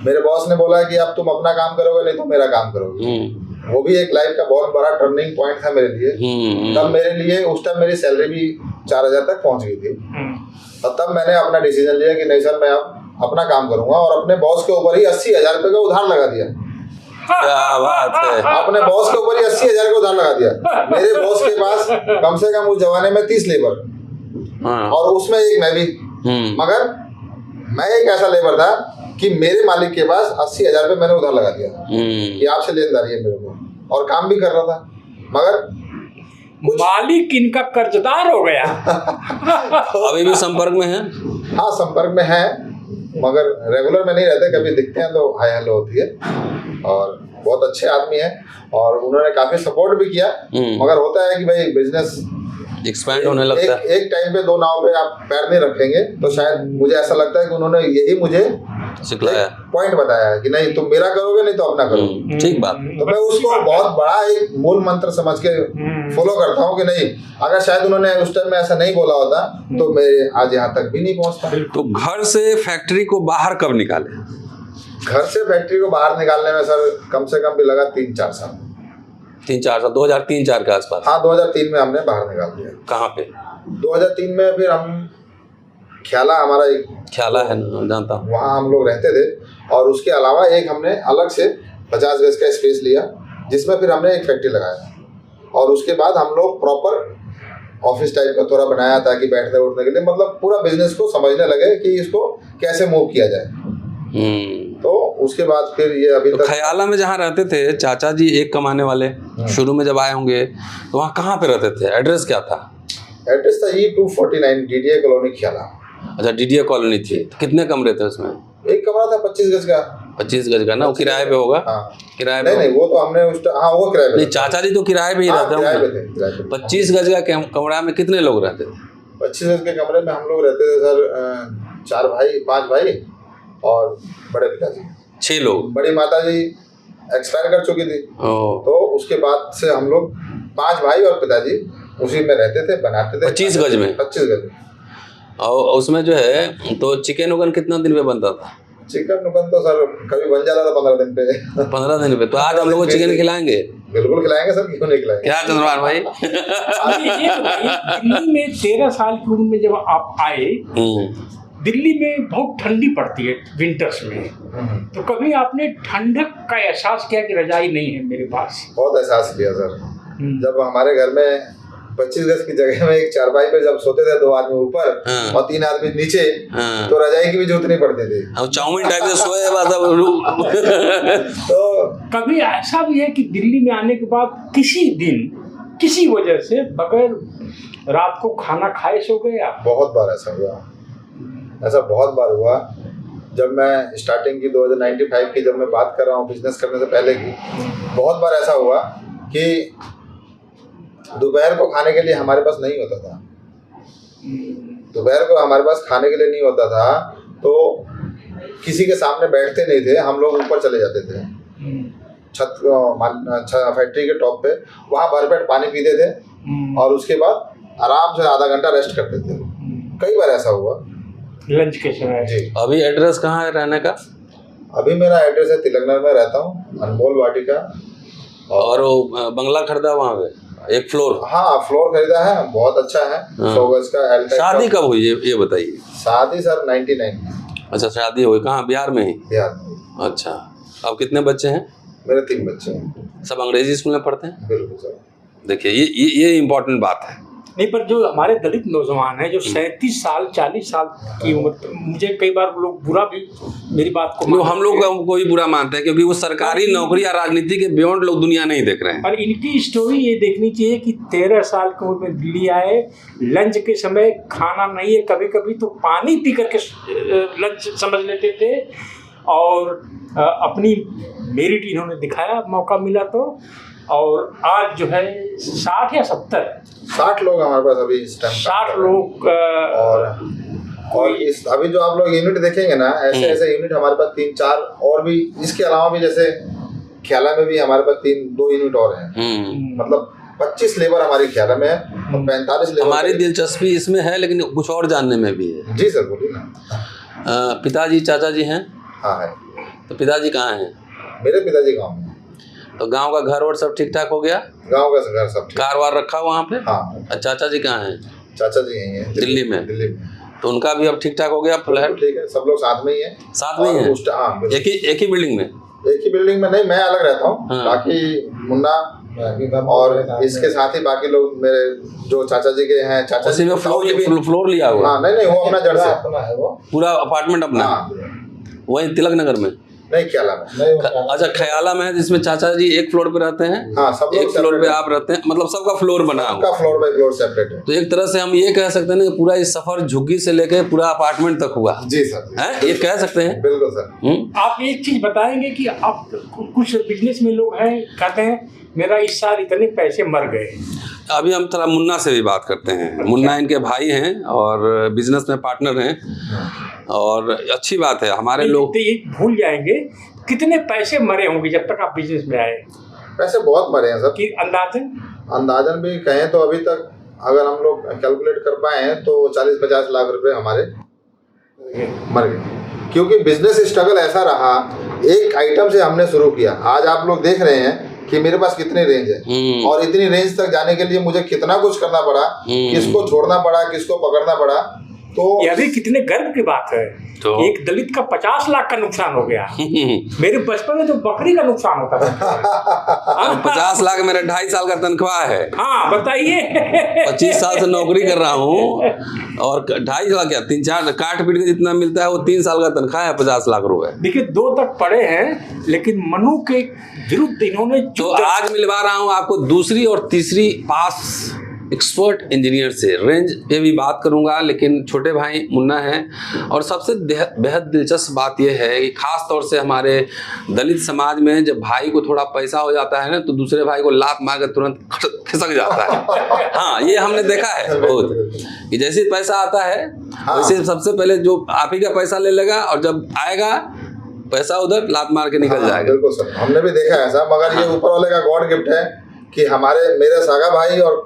मेरे बॉस ने बोला कि अब तुम अपना काम करोगे, नहीं तो मेरा काम करोगे। वो भी एक लाइफ का बहुत बड़ा टर्निंग पॉइंट था मेरे लिए। तब मेरे लिए उस टाइम मेरी सैलरी भी 4000 तक पहुंच गई थी। और तब मैंने अपना डिसीजन लिया कि नहीं सर, मैं अब अपना काम करूंगा, और अपने बॉस के ऊपर ही 80,000 रुपए का उधार लगा दिया। क्या बात है! अपने बॉस के ऊपर ही 80,000 का उधार लगा दिया। मेरे बॉस के पास कम से कम उस जमाने में 30 लेबर, और उसमें एक मैं भी। मगर मैं एक ऐसा लेबर था कि मेरे मालिक के पास 80,000 रुपये मैंने उधार लगा दिया कि आपसे लेनदारी है मेरे को, और काम भी कर रहा था। मगर मालिक इनका कर्जदार हो गया। अभी भी संपर्क में है? हाँ, संपर्क में है, मगर रेगुलर में नहीं रहते, कभी दिखते हैं तो हाय हेलो होती है। और बहुत अच्छे आदमी है, और उन्होंने काफी सपोर्ट भी किया। मगर होता है कि भाई बिजनेस एक्सपैंड होने लगता है। एक टाइम पे 2 नाव पे आप पैर नहीं रखेंगे, तो शायद मुझे ऐसा लगता है कि उन्होंने यही मुझे सिखलाया, पॉइंट बताया है कि नहीं तुम मेरा करोगे, नहीं तो अपना करो। ठीक बात। तो मैं उसको बहुत बड़ा एक मूल मंत्र समझ के फॉलो करता हूँ कि नहीं, अगर शायद उन्होंने उस टाइम में ऐसा नहीं बोला होता तो मैं आज यहाँ तक भी नहीं पहुँचता। तो घर से फैक्ट्री को बाहर कब निकाले? घर से फैक्ट्री को बाहर निकालने में सर कम से कम भी लगा 3-4 साल। 3-4 साल, 2003-4 के आसपास? हाँ, 2003 में हमने बाहर निकाल दिया। कहाँ पे? 2003 में फिर हम ख्याला, हमारा एक ख्याला है ना, जानता हूँ, वहाँ हम लोग रहते थे। और उसके अलावा एक हमने अलग से 50 गज का स्पेस लिया, जिसमें फिर हमने एक फैक्ट्री लगाया। और उसके बाद हम लोग प्रॉपर ऑफिस टाइप का थोड़ा बनाया ताकि बैठने उठने के लिए, मतलब पूरा बिजनेस को समझने लगे कि इसको कैसे मूव किया जाए। तो उसके बाद फिर ये अभी तो तक ख्याला में जहाँ रहते थे चाचा जी, एक कमाने वाले, शुरू में जब आए होंगे तो वहाँ कहाँ पे रहते थे? एड्रेस क्या था? एड्रेस था E249 DDA कॉलोनी ख्याला। अच्छा, DDA कॉलोनी थी। तो कितने कमरे थे उसमें? एक कमरा था 25 गज का। 25 गज का ना? वो किराए पे होगा? हाँ, किराए पे? नहीं, वो तो हमने हाँ, वो किराए पे। नहीं, चाचा जी तो किराए पे ही रहते होंगे। 25 गज का कमरा में कितने लोग रहते थे? 25 गज के कमरे में हम लोग रहते थे सर 4 भाई, 5 भाई और बड़े पिताजी 6 लोग। बड़ी माता जी एक्सपायर कर चुकी थी, तो उसके बाद से हम लोग 5 भाई और पिताजी उसी में रहते थे, बनाते थे 25 गज में। 25 गज में। और उसमें जो है तो चिकन उकन कितना दिन पे बनता था? चिकन उकन तो सर कभी बन जाता था 15 दिन पे। 15 दिन पे? तो आज हम लोग को चिकन खिलाएंगे? बिल्कुल खिलाएंगे सर, क्यों नहीं खिलाएंगे। क्या चंद्रमान भाई? दिल्ली में 13 साल की उम्र में जब आप आए दिल्ली में बहुत ठंडी पड़ती है विंटर्स में, तो कभी आपने ठंडक का एहसास किया कि रजाई नहीं है मेरे पास? बहुत एहसास किया सर। जब हमारे घर में 25 गज की जगह में एक चारपाई पे जब सोते थे 2 आदमी ऊपर और 3 आदमी नीचे, तो रजाई की भी जरूरत नहीं पड़ती थी। अब चाउमीन टाइप से सोए तो कभी ऐसा भी है कि दिल्ली में आने के बाद किसी दिन किसी वजह से बगैर रात को खाना खाए सो गए आप? बहुत बार ऐसा हुआ, ऐसा बहुत बार हुआ। जब मैं स्टार्टिंग की 2095 की जब मैं बात कर रहा हूँ बिजनेस करने से पहले की, बहुत बार ऐसा हुआ कि दोपहर को खाने के लिए हमारे पास नहीं होता था। दोपहर को हमारे पास खाने के लिए नहीं होता था, तो किसी के सामने बैठते नहीं थे, हम लोग ऊपर चले जाते थे छत फैक्ट्री के टॉप पे, वहाँ भरपेट पानी पीते थे और उसके बाद आराम से आधा घंटा रेस्ट करते थे। कई बार ऐसा हुआ लंच के समय जी। अभी एड्रेस कहाँ है रहने का? अभी मेरा एड्रेस है तिलकनगर में रहता हूँ, अनमोल वाटिका। और वो बंगला खरीदा वहाँ पे 1 फ्लोर? हाँ, फ्लोर खरीदा है, बहुत अच्छा है। 100 गज का L टाइप। शादी कब हुई ये बताइए? शादी सर 99 में। अच्छा, शादी हुई कहाँ? बिहार में ही? बिहार में। अच्छा, अब कितने बच्चे हैं? मेरे 3 बच्चे हैं। सब अंग्रेजी स्कूल में पढ़ते हैं? बिल्कुल सर। देखिए ये इम्पोर्टेंट बात है। नहीं, पर जो हमारे दलित नौजवान हैं जो 37 साल 40 साल की उम्र, मुझे कई बार लोग बुरा भी मेरी बात को हम लोग को भी बुरा मानते हैं, क्योंकि वो सरकारी नौकरी या राजनीति के बियॉन्ड लोग दुनिया नहीं देख रहे हैं। और इनकी स्टोरी ये देखनी चाहिए कि 13 साल की उम्र में दिल्ली आए, लंच के समय खाना नहीं है, कभी कभी तो पानी पी करके लंच समझ लेते थे, और अपनी मेरिट इन्होंने दिखाया मौका मिला तो। और आज जो है 60 या 60 लोग हमारे पास अभी इस टाइम 60 लोग और इस अभी जो आप लोग यूनिट देखेंगे ना, ऐसे ऐसे यूनिट हमारे पास 3-4 और भी, इसके अलावा भी जैसे ख्याला में भी हमारे पास 2 यूनिट और हैं। मतलब 25 लेबर हमारी ख्याला में है और 45 लेबर। हमारी दिलचस्पी इसमें है, लेकिन कुछ और जानने में भी है। जी सर, बोलिए ना। पिताजी चाचा जी हैं? हाँ है। तो पिताजी कहाँ हैं? मेरे पिताजी गाँव में। तो गांव का घर और सब ठीक ठाक हो गया? गांव का घर सब ठीक। कार वार रखा वहाँ पे? हाँ। चाचा जी कहाँ हैं? चाचा जी यहीं हैं दिल्ली में। दिल्ली में। तो उनका भी अब ठीक ठाक हो गया फ्लैट? ठीक है, सब लोग साथ में ही हैं। साथ में ही हैं? हाँ, एक ही बिल्डिंग में? एक ही बिल्डिंग में नहीं, मैं अलग रहता हूँ। हाँ। बाकी मुन्ना और इसके साथ ही बाकी लोग मेरे जो चाचा जी के हैं, चाचा उसी में फ्लोर लिया हुआ? हाँ, नहीं वो अपना जड़ से अपना है, वो पूरा अपार्टमेंट अपना? वही तिलक नगर में? नहीं, ख्याला में। अच्छा, ख्याला में है, जिसमें चाचा जी 1 फ्लोर पे रहते हैं? हाँ, सब लोग 1 फ्लोर पे आप रहते हैं, मतलब सबका फ्लोर बना हुआ? सबका फ्लोर बाय फ्लोर सेपरेट है। तो एक तरह से हम ये कह सकते हैं ना कि पूरा इस सफर झुग्गी से लेके पूरा अपार्टमेंट तक हुआ? जी सर। हैं, ये कह सकते हैं? बिल्कुल सर। आप एक चीज बताएंगे कि आप कुछ बिजनेस में लोग हैं कहते हैं मेरा इस साल इतने पैसे मर गए। अभी हम थोड़ा मुन्ना से भी बात करते हैं। मुन्ना इनके भाई हैं और बिजनेस में पार्टनर हैं, और अच्छी बात है। हमारे लोग तो ये भूल जाएंगे कितने पैसे मरे होंगे जब तक आप बिजनेस में आए? पैसे बहुत मरे हैं सर। कि अंदाजन भी कहें तो अभी तक अगर हम लोग कैलकुलेट कर पाए तो 40-50 लाख रुपए हमारे मर गए। क्योंकि बिजनेस स्ट्रगल ऐसा रहा, एक आइटम से हमने शुरू किया। आज आप लोग देख रहे हैं कि मेरे पास कितनी रेंज है, और इतनी रेंज तक जाने के लिए मुझे कितना कुछ करना पड़ा, किसको छोड़ना पड़ा, किसको पकड़ना पड़ा। तो यह भी कितने गर्व की बात है। तो एक दलित का 50 लाख का नुकसान हो गया। मेरे बचपन में तो बकरी का नुकसान होता था। 50 लाख मेरा 2.5 साल का तनख्वाह है। हाँ, बताइए। 25 साल से नौकरी कर रहा हूँ, और 2.5 लाख क्या 3-4 काट पीट के जितना मिलता है वो 3 साल का तनख्वाह है 50 लाख रुपए। देखिए 2 तक पढ़े हैं, लेकिन मनु के विरुद्ध इन्होंने तो आज मिलवा रहा हूँ आपको दूसरी और तीसरी पास एक्सपर्ट इंजीनियर से। रेंज पे भी बात करूंगा, लेकिन छोटे भाई मुन्ना हैं। और सबसे बेहद दिलचस्प बात यह है कि खास तौर से हमारे दलित समाज में जब भाई को थोड़ा पैसा हो जाता है ना, तो दूसरे भाई को लात मार कर तुरंत खिसक जाता है। हाँ, ये हमने देखा है बहुत, कि जैसे पैसा आता है वैसे सबसे पहले जो आप ही का पैसा ले लेगा, और जब आएगा पैसा उधर लात मार के निकल जाएगा। बिल्कुल सर, हमने भी देखा है ऐसा। मगर ये ऊपर वाले का गॉड गिफ्ट है कि हमारे मेरे सागा भाई और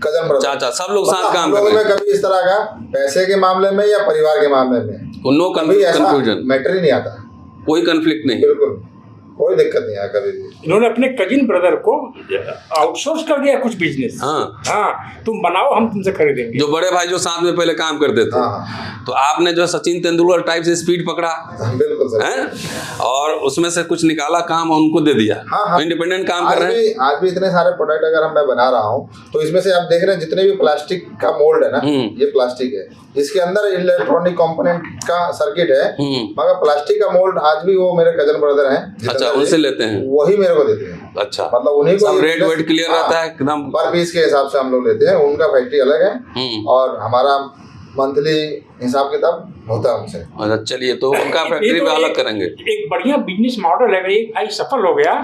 कजन ब्रदर, चाचा, सब लोग साथ काम कर रहे हैं। कभी इस तरह का पैसे के मामले में या परिवार के मामले में नो कंफ्यूजन, मैटर ही नहीं आता, कोई कंफ्लिक्ट नहीं। बिल्कुल। कोई दिक्कत नहीं है कभी भी। इन्होंने अपने कजिन ब्रदर को आउटसोर्स कर दिया कुछ बिजनेस। हाँ, तुम बनाओ, हम तुमसे खरीदेंगे। जो बड़े भाई जो साथ में पहले काम करते थे। हाँ। तो आपने जो सचिन तेंदुलकर टाइप से स्पीड पकड़ा, बिल्कुल सर, हैं? और उसमें से कुछ निकाला काम और उनको दे दिया। हाँ। इंडिपेंडेंट काम कर रहे हैं। आज भी इतने सारे प्रोडक्ट अगर मैं बना रहा हूँ तो इसमें से आप देख रहे हैं जितने भी प्लास्टिक का मोल्ड है ना, ये प्लास्टिक है, इसके अंदर इलेक्ट्रॉनिक कंपोनेंट का सर्किट है, मगर प्लास्टिक का मोल्ड आज भी वो मेरे कजन ब्रदर हैं। अच्छा, उनसे लेते हैं, वही मेरे को देते हैं। अच्छा, मतलब उन्हीं को रेट वेट क्लियर रहता है एकदम, पर पीस के हिसाब से हम लोग लेते हैं। उनका फैक्ट्री अलग है और हमारा मंथली हिसाब किताब होता है उनसे। अच्छा, चलिए, तो उनका फैक्ट्री में अलग करेंगे। एक बढ़िया बिजनेस मॉडल है। एक भाई सफल हो गया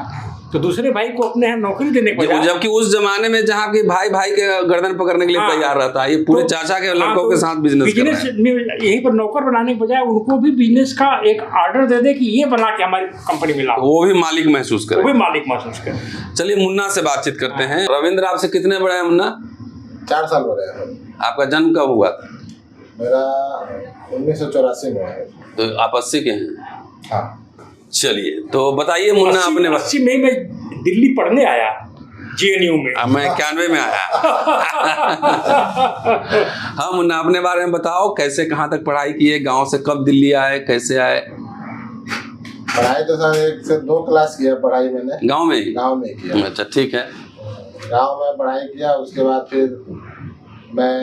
तो दूसरे भाई को अपने यहाँ नौकरी देने को, जबकि उस जमाने में जहाँ की भाई भाई के गर्दन पकड़ने के लिए तैयार रहता है, ये पूरे चाचा के लड़कों के साथ बिजनेस में यहीं पर नौकर बनाने के बजाय उनको भी बिजनेस का एक ऑर्डर दे दे कि ये बना के हमारी कंपनी में लाओ, वो भी मालिक महसूस करे, वो भी मालिक महसूस करे। चलिए, मुन्ना से बातचीत करते हैं। रविंद्र आपसे कितने बड़े हैं मुन्ना? 4 साल बड़े हैं। आपका जन्म कब हुआ था? मेरा 1984 में है। तो आप 80 के हैं? हाँ। चलिए, तो बताइए मुन्ना, अपने 80 में मैं दिल्ली पढ़ने आया, JNU में। मैं 91 में आया। हाँ मुन्ना, अपने बारे में बताओ, कैसे कहाँ तक पढ़ाई किए, गांव से कब दिल्ली आए, कैसे आए? पढ़ाई तो सर 1 से 2 क्लास किया पढ़ाई मैंने गांव में ही? गांव में किया। अच्छा, ठीक है। गांव में पढ़ाई किया, उसके बाद फिर मैं,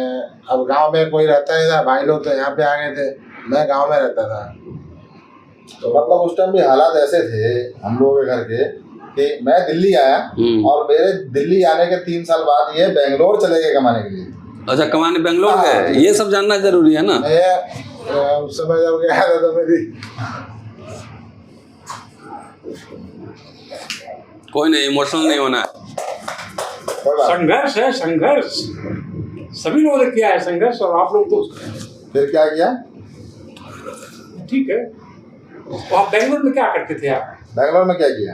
अब गांव में कोई रहता नहीं था, भाई लोग तो यहाँ पे आ गए थे, मैं गांव में रहता था। तो मतलब उस टाइम भी हालात ऐसे थे हम लोगों के घर के कि मैं दिल्ली आया और मेरे दिल्ली आने के 3 साल बाद ये बेंगलोर चले गए कमाने के लिए। अच्छा, कमाने बेंगलोर गए? ये सब जानना जरूरी है ना। मैं उस समय जब गया था तो मेरी, कोई नहीं, इमोशनल नहीं होना है। संघर्ष है, संघर्ष सभी लोगों ने किया है संघर्ष, और आप लोग तो फिर क्या किया? ठीक है। तो आप बेंगलोर में क्या करते थे? आप बेंगलोर में क्या किया?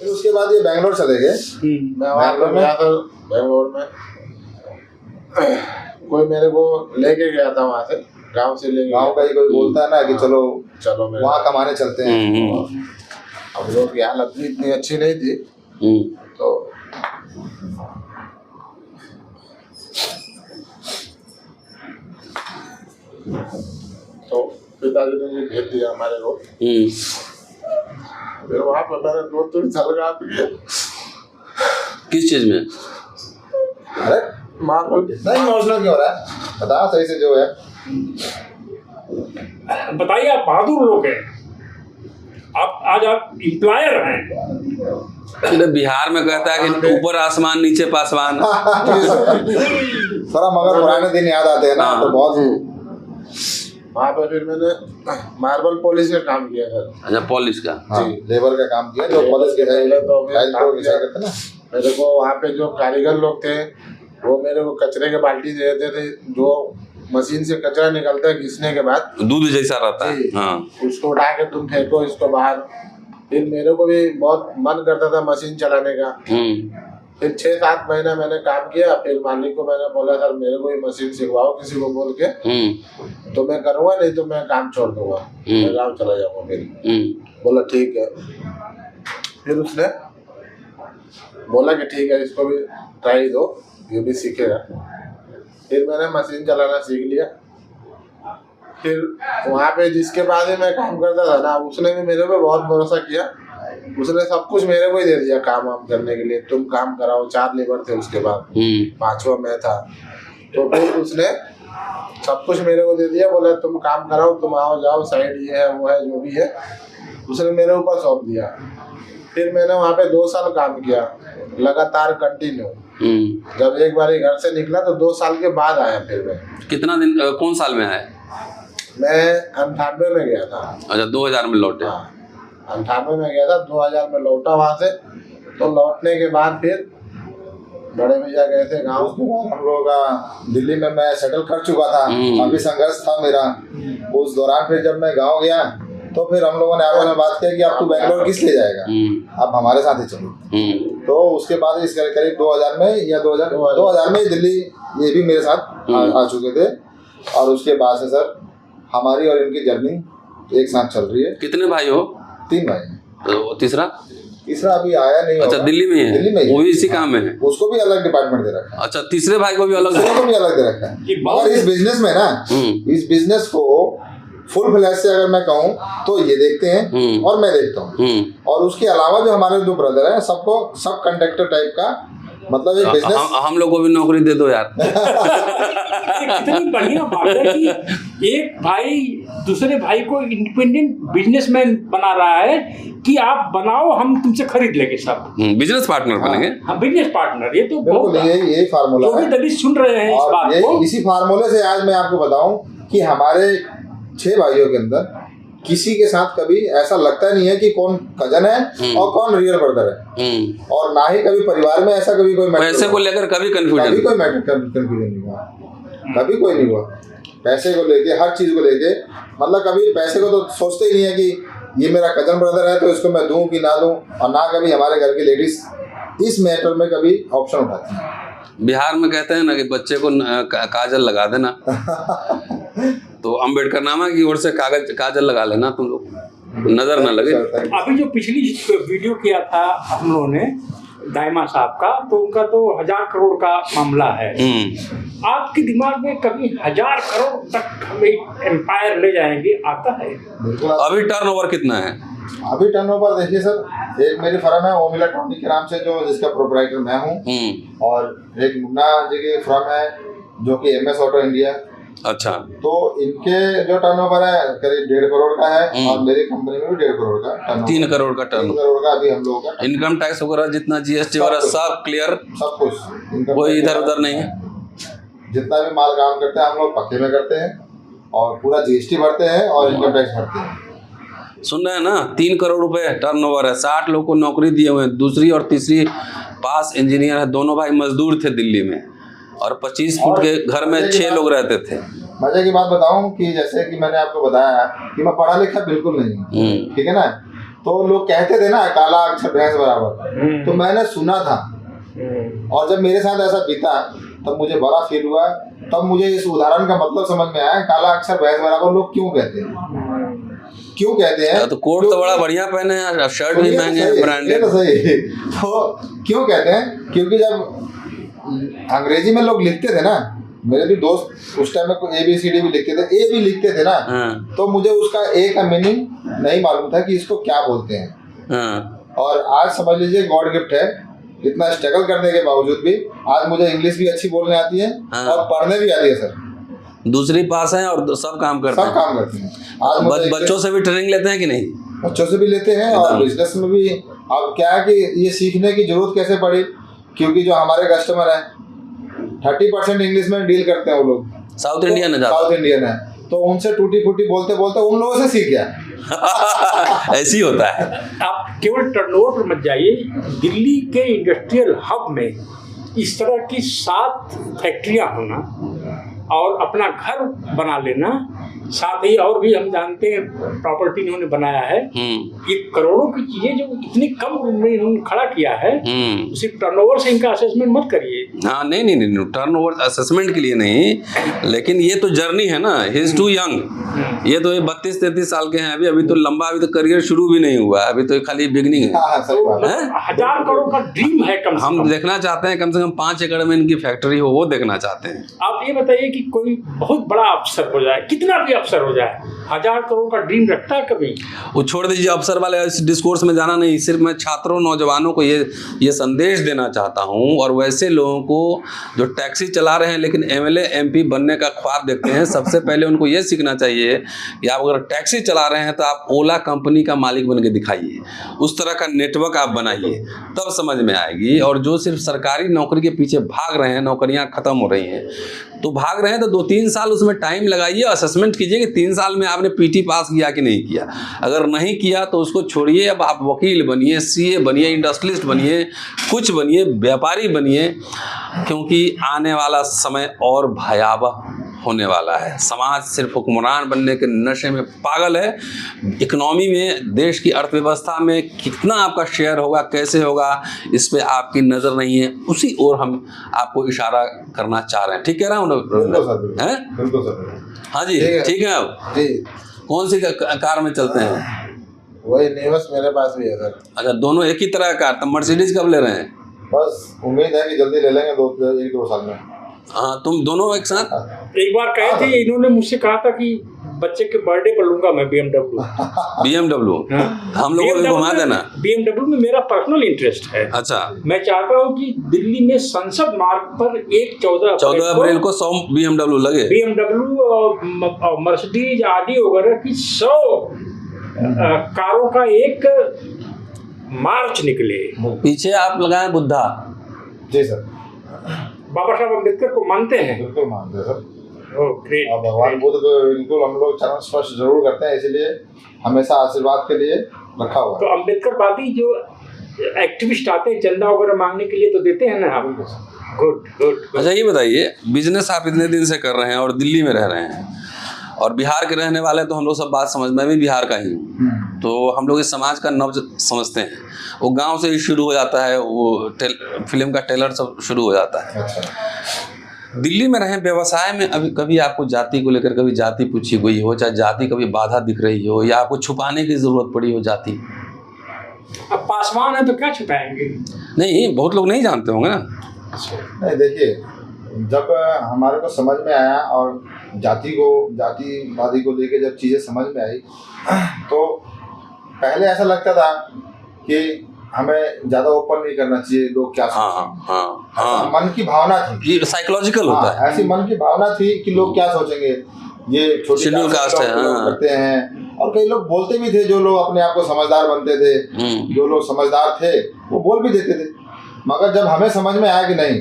फिर उसके बाद ये बेंगलोर चले गए। मैं वहाँ पे गया था बेंगलोर में, कोई मेरे को लेके गया था वहाँ से, गांव से लेके। गांव का ही कोई बोलता है ना कि चलो चलो वहाँ कमाने चलते हैं। अब लोग की हालत भी इतनी अच्छी नहीं थी, तो पिताजी ने भेज दिया हमारे को। फिर वहाँ पर मैंने 2-3 साल काम किया। किस चीज में? अरे मार्बल। इतना इमोशनल क्यों हो रहा है? बता सही से जो है। बताइए, आप बहादुर लोग हैं, आज आप एम्प्लॉयर हैं। बिहार में कहता है कि ऊपर आसमान नीचे पासवान। थोड़ा मगर पुराने दिन याद आते हैं ना, तो बहुत। वहाँ पर फिर मैंने मार्बल पॉलिश का काम किया था। अच्छा, पॉलिश का? हाँ, लेबर का काम किया, जो पॉलिश के करते ना। मेरे को वहाँ पे जो कारीगर लोग थे वो मेरे को कचरे के बाल्टी दे देते थे, जो मशीन से कचरा निकलता है घिसने के बाद, दूध जैसा रहता है। हाँ। उसको उठा के तुम फेंको इसको बाहर। फिर मेरे को भी बहुत मन करता था मशीन चलाने का। फिर 6-7 महीना मैंने काम किया। फिर मालिक को मैंने बोला, सर मेरे को ये मशीन सिखवाओ किसी को बोल के, तो मैं करूँगा, नहीं तो मैं काम छोड़ दूंगा, मैं गाँव चला जाऊँगा। फिर बोला ठीक है। फिर उसने बोला कि ठीक है, इसको भी ट्राई दो, ये भी सीखेगा। फिर मैंने मशीन चलाना सीख लिया। फिर वहाँ पे जिसके बाद में मैं काम करता था ना, उसने भी मेरे पे बहुत भरोसा किया। उसने सब कुछ मेरे को ही दे दिया काम वाम करने के लिए, तुम काम कराओ। 4 लेबर थे उसके बाद, 5वां मैं था। तो फिर उसने सब कुछ मेरे को दे दिया, बोला तुम काम कराओ, तुम आओ जाओ, साइड ये है वो है जो भी है, उसने मेरे ऊपर सौंप दिया। फिर मैंने वहाँ पे 2 साल काम किया लगातार कंटिन्यू। जब एक बार घर से निकला तो 2 साल के बाद आया। फिर मैं कितना दिन, कौन साल में आए? मैं 98 में गया था। अच्छा, 2000 में लौटे? हाँ, 98 में गया था, 2000 में लौटा वहाँ से। तो लौटने के बाद फिर बड़े भैया गए थे गाँव। हम लोगों का दिल्ली में मैं सेटल कर चुका था, काफी संघर्ष था मेरा उस दौरान। फिर जब मैं गाँव गया तो फिर हम लोगों ने आपस में बात किया कि अब तू बेंगलोर किस लिए जाएगा, अब हमारे साथ ही चलो। तो उसके बाद इस करीब 2000 में या 2000 में दिल्ली ये भी मेरे साथ आ चुके थे। और उसके बाद से सर हमारी और इनकी जर्नी एक साथ चल रही है। कितने भाई हो? 3 भाई हैं। तो तीसरा अभी आया नहीं। अच्छा, दिल्ली में है? दिल्ली में वो भी इसी काम में है? उसको भी अलग डिपार्टमेंट दे रखा है। अच्छा, तीसरे भाई को भी अलग दे रखा है। मगर इस बिजनेस में ना, इस बिजनेस को फुल फ्लैश से अगर मैं कहूँ तो ये देखते हैं और मैं देखता हूँ। और उसके अलावा जो हमारे 2 ब्रदर हैं, सबको सब कंडक्टर टाइप का, मतलब एक बिजनेस। हम लोग को भी नौकरी दे दो यार। कितनी बढ़िया बात है कि एक भाई दूसरे भाई को इंडिपेंडेंट बिजनेसमैन बना रहा है कि आप बनाओ, हम तुमसे खरीद लेंगे सब। बिजनेस पार्टनर बनेंगे। हाँ, बिजनेस पार्टनर। ये तो बिल्कुल यही फार्मूला जो भी दलित सुन रहे हैं इस बात को, इसी फार्मूले से आज मैं आपको बताऊं कि हमारे 6 भाइयों के अंदर किसी के साथ कभी ऐसा लगता नहीं है कि कौन कजन है और कौन रियल ब्रदर है। और ना ही कभी परिवार में ऐसा कभी कोई पैसे को लेकर कभी कंफ्यूजन नहीं हुआ। कभी कोई नहीं हुआ। पैसे को लेके, हर चीज को लेके, मतलब कभी पैसे को तो सोचते ही नहीं है कि ये मेरा कजन ब्रदर है तो इसको मैं दूं कि ना दूं। और ना कभी हमारे घर की लेडीज इस मैटर में कभी ऑप्शन उठाती है। बिहार में कहते हैं ना कि बच्चे को काजल लगा देना। तो अम्बेडकर नामा की ओर से काजल लगा लेना तुम लोग, नजर ना लगे। अभी जो पिछली वीडियो किया था हम लोगों ने दाइमा साहब का, तो उनका तो 1000 करोड़ का मामला है। आपके दिमाग में कभी 1000 करोड़ तक हम एक एम्पायर ले जाएंगे आता है? अभी टर्नओवर कितना है? अभी टर्नओवर देखिए सर, एक मेरी फर्म है ओमिला टॉनी के नाम से, जो जिसका प्रोप्राइटर मैं हूँ। और एक मुन्ना जी की फर्म है जो कि MS ऑटो इंडिया। अच्छा। तो इनके जो टर्नओवर है करीब 1.5 करोड़ का है। और मेरी कंपनी में भी 1.5 करोड़ का टर्नओवर। 3 करोड़ का टर्न। 3 करोड़ का अभी हम लोगों का इनकम टैक्स वगैरह जितना GST वगैरह सब क्लियर, सब कुछ। कोई इधर उधर नहीं है। जितना भी माल काम करते हैं हम लोग पक्के में करते हैं और पूरा GST भरते हैं और इनकम टैक्स भरते हैं। सुन रहे हैं ना, 3 करोड़ रुपए टर्नओवर है। 60 लोग को नौकरी दिए हुए हैं। दूसरी और तीसरी पास इंजीनियर है। दोनों भाई मजदूर थे दिल्ली में, और 25 फुट के घर में 6 लोग रहते थे। मजे की बात बताऊं कि जैसे कि मैंने आपको बताया कि मैं पढ़ा लिखा बिल्कुल नहीं, ठीक है ना। तो लोग कहते थे ना काला अक्षर भैंस बराबर, तो मैंने सुना था। और जब मेरे साथ ऐसा बीता तब मुझे बड़ा फील हुआ। तब मुझे इस उदाहरण का मतलब समझ में आया, काला अक्षर भैंस बराबर लोग क्यों कहते हैं, क्यों कहते हैं। तो कोट तो बड़ा बढ़िया पहने हैं, शर्ट भी महंगे ब्रांडेड। तो सही। तो क्यों कहते हैं, क्योंकि जब अंग्रेजी में लोग लिखते थे ना, मेरे भी दोस्त उस टाइम में ABCD भी लिखते थे, A भी लिखते थे ना, तो मुझे उसका A का मीनिंग नहीं मालूम था कि इसको क्या बोलते हैं। और आज समझ लीजिए गॉड गिफ्ट है, इतना स्ट्रगल करने के बावजूद भी आज मुझे इंग्लिश भी अच्छी बोलने आती है और पढ़ने भी आती है सर। दूसरी पास है और सब काम करते हैं। आज बच्चों से भी ट्रेनिंग लेते हैं कि नहीं? बच्चों से भी लेते हैं और बिजनेस में भी। अब क्या है कि ये सीखने की जरूरत कैसे पड़ी, क्योंकि जो हमारे कस्टमर है 30% इंग्लिश में डील करते हैं वो लोग, साउथ इंडियन है, साउथ इंडियन है। तो उनसे टूटी फूटी बोलते बोलते उन लोगों से सीख गया। ऐसी होता है। आप केवल टर्नओवर पर मत जाइए, दिल्ली के इंडस्ट्रियल हब में इस तरह की 7 फैक्ट्रियां होना और अपना घर बना लेना, साथ ही और भी हम जानते हैं प्रॉपर्टी इन्होंने बनाया है। ये करोड़ों की चीजें जो इतनी कम उम्र में इन्होंने खड़ा किया है, सिर्फ टर्नओवर से इनका असेसमेंट मत करिए। हाँ, नहीं, टर्नओवर असेसमेंट के लिए नहीं, लेकिन ये तो जर्नी है ना। He is too young. ये तो 32-33 साल के हैं अभी तो लंबा, अभी तो करियर शुरू भी नहीं हुआ, अभी तो खाली बिगनिंग है। 1000 करोड़ का ड्रीम है। हम देखना चाहते हैं कम से कम 5 एकड़ में इनकी फैक्ट्री हो, वो देखना चाहते हैं। आप ये बताइए कि कोई बहुत बड़ा अफसर हो जाए, कितना भी अफसर हो जाए, 1000 करोड़ का ड्रीम रखता है कभी? वो छोड़ दीजिए, अफसर वाले इस डिस्कोर्स में जाना नहीं। सिर्फ मैं छात्रों, नौजवानों को ये संदेश देना चाहता हूँ, और वैसे लोगों को जो टैक्सी चला रहे हैं लेकिन MLA MP बनने का ख्वाब देखते हैं, सबसे पहले उनको ये सीखना चाहिए कि आप अगर टैक्सी चला रहे हैं तो आप ओला कंपनी का मालिक बन के दिखाइए। उस तरह का नेटवर्क आप बनाइए, तब समझ में आएगी। और जो सिर्फ सरकारी नौकरी के पीछे भाग रहे हैं, नौकरियां खत्म हो रही हैं, तो भाग रहे हैं तो 2-3 साल उसमें टाइम लगाइए, असेसमेंट कीजिए कि 3 साल में आपने PT पास किया कि नहीं किया। अगर नहीं किया तो उसको छोड़िए। अब आप वकील बनिए, CA बनिए, इंडस्ट्रियलिस्ट बनिए, कुछ बनिए, व्यापारी बनिए, क्योंकि आने वाला समय और भयावह होने वाला है। समाज सिर्फ हुक्मरान बनने के नशे में पागल है। इकोनॉमी में, देश की अर्थव्यवस्था में कितना आपका शेयर होगा, कैसे होगा, इस पे आपकी नज़र नहीं है। उसी ओर हम आपको इशारा करना चाह रहे हैं। ठीक कह रहा हूँ बिल्कुल हैं? बिल्कुल सर। हाँ जी, ठीक है। अब जी, कौन सी कार में चलते हैं? वही नेवस मेरे पास भी है सर। अच्छा, दोनों एक ही तरह का कार। तो मर्सिडीज कब ले रहे हैं? बस उम्मीद है कि जल्दी ले लेंगे, 1-2 साल में। हाँ, तुम दोनों एक साथ? एक बार कहे थे, इन्होंने मुझसे कहा था कि बच्चे के बर्थडे पर लूंगा मैं BMW। BMW? हम लोगों को घुमा देना। BMW में मेरा पर्सनल इंटरेस्ट है। अच्छा, मैं चाहता हूँ कि दिल्ली में संसद मार्ग पर 14 अप्रैल को 100 BMW लगे। BMW और मर्सिडीज आदि वगैरह की 100 कारों का एक मार्च निकले। पीछे आप लगाए बुद्धा। जी सर। बाबा साहब अम्बेडकर को मानते हैं? बिल्कुल मानते हैं सर। ग्रेट। और भगवान बुद्ध को बिल्कुल हम लोग चरण स्पर्श जरूर करते हैं, इसलिए हमेशा आशीर्वाद के लिए रखा हुआ है। तो अम्बेडकर वादी जो एक्टिविस्ट आते हैं चंदा वगैरह मांगने के लिए, तो देते हैं ना आप? Good good. अच्छा, ये बताइए, बिजनेस आप इतने दिन से कर रहे हैं और दिल्ली में रह रहे हैं और बिहार के रहने वाले, तो हम लोग सब बात समझ, मैं भी बिहार का ही हूँ, तो हम लोग इस समाज का नब्ज समझते हैं। वो गांव से ही शुरू हो जाता है, वो फिल्म का ट्रेलर सब शुरू हो जाता है। अच्छा। दिल्ली में रहे, व्यवसाय में अभी कभी आपको जाति को लेकर कभी जाति पूछी गई हो, चाहे जाति कभी बाधा दिख रही हो, या आपको छुपाने की ज़रूरत पड़ी हो जाति? अब पासवान है तो क्या छुपाएंगे? नहीं, बहुत लोग नहीं जानते होंगे ना। नहीं, देखिए, जब हमारे को समझ में आया और जातिवादी को लेके जब चीज़ें समझ में आई, तो पहले ऐसा लगता था कि हमें ज़्यादा ओपन नहीं करना चाहिए, लोग क्या सोचेंगे। हाँ, मन की भावना थी, ये साइकोलॉजिकल होता है। ऐसी मन की भावना थी कि लोग क्या सोचेंगे, ये छोटी शेड्यूल कास्ट है, करते हैं। और कई लोग बोलते भी थे, जो लोग अपने आप को समझदार बनते थे, जो लोग समझदार थे वो बोल भी देते थे। मगर जब हमें समझ में आया कि नहीं,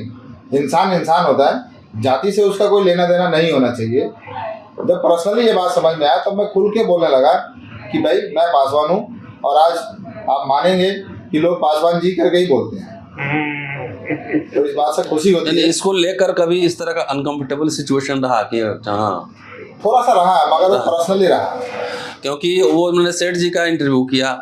इंसान इंसान होता है, जाति से उसका कोई लेना देना नहीं होना चाहिए, जब पर्सनली ये बात समझ में आया, तब मैं खुल के बोलने लगा कि भाई मैं पासवान हूँ। और आज आप मानेंगे कि लोग पासवान जी करके ही बोलते हैं, तो इस बात से खुशी होती है। इसको लेकर कभी इस तरह का अनकंफर्टेबल सिचुएशन रहा कि हाँ? थोड़ा सा रहा, मगर वो पर्सनली रहा, क्योंकि वो उन्होंने सेठ जी का इंटरव्यू किया,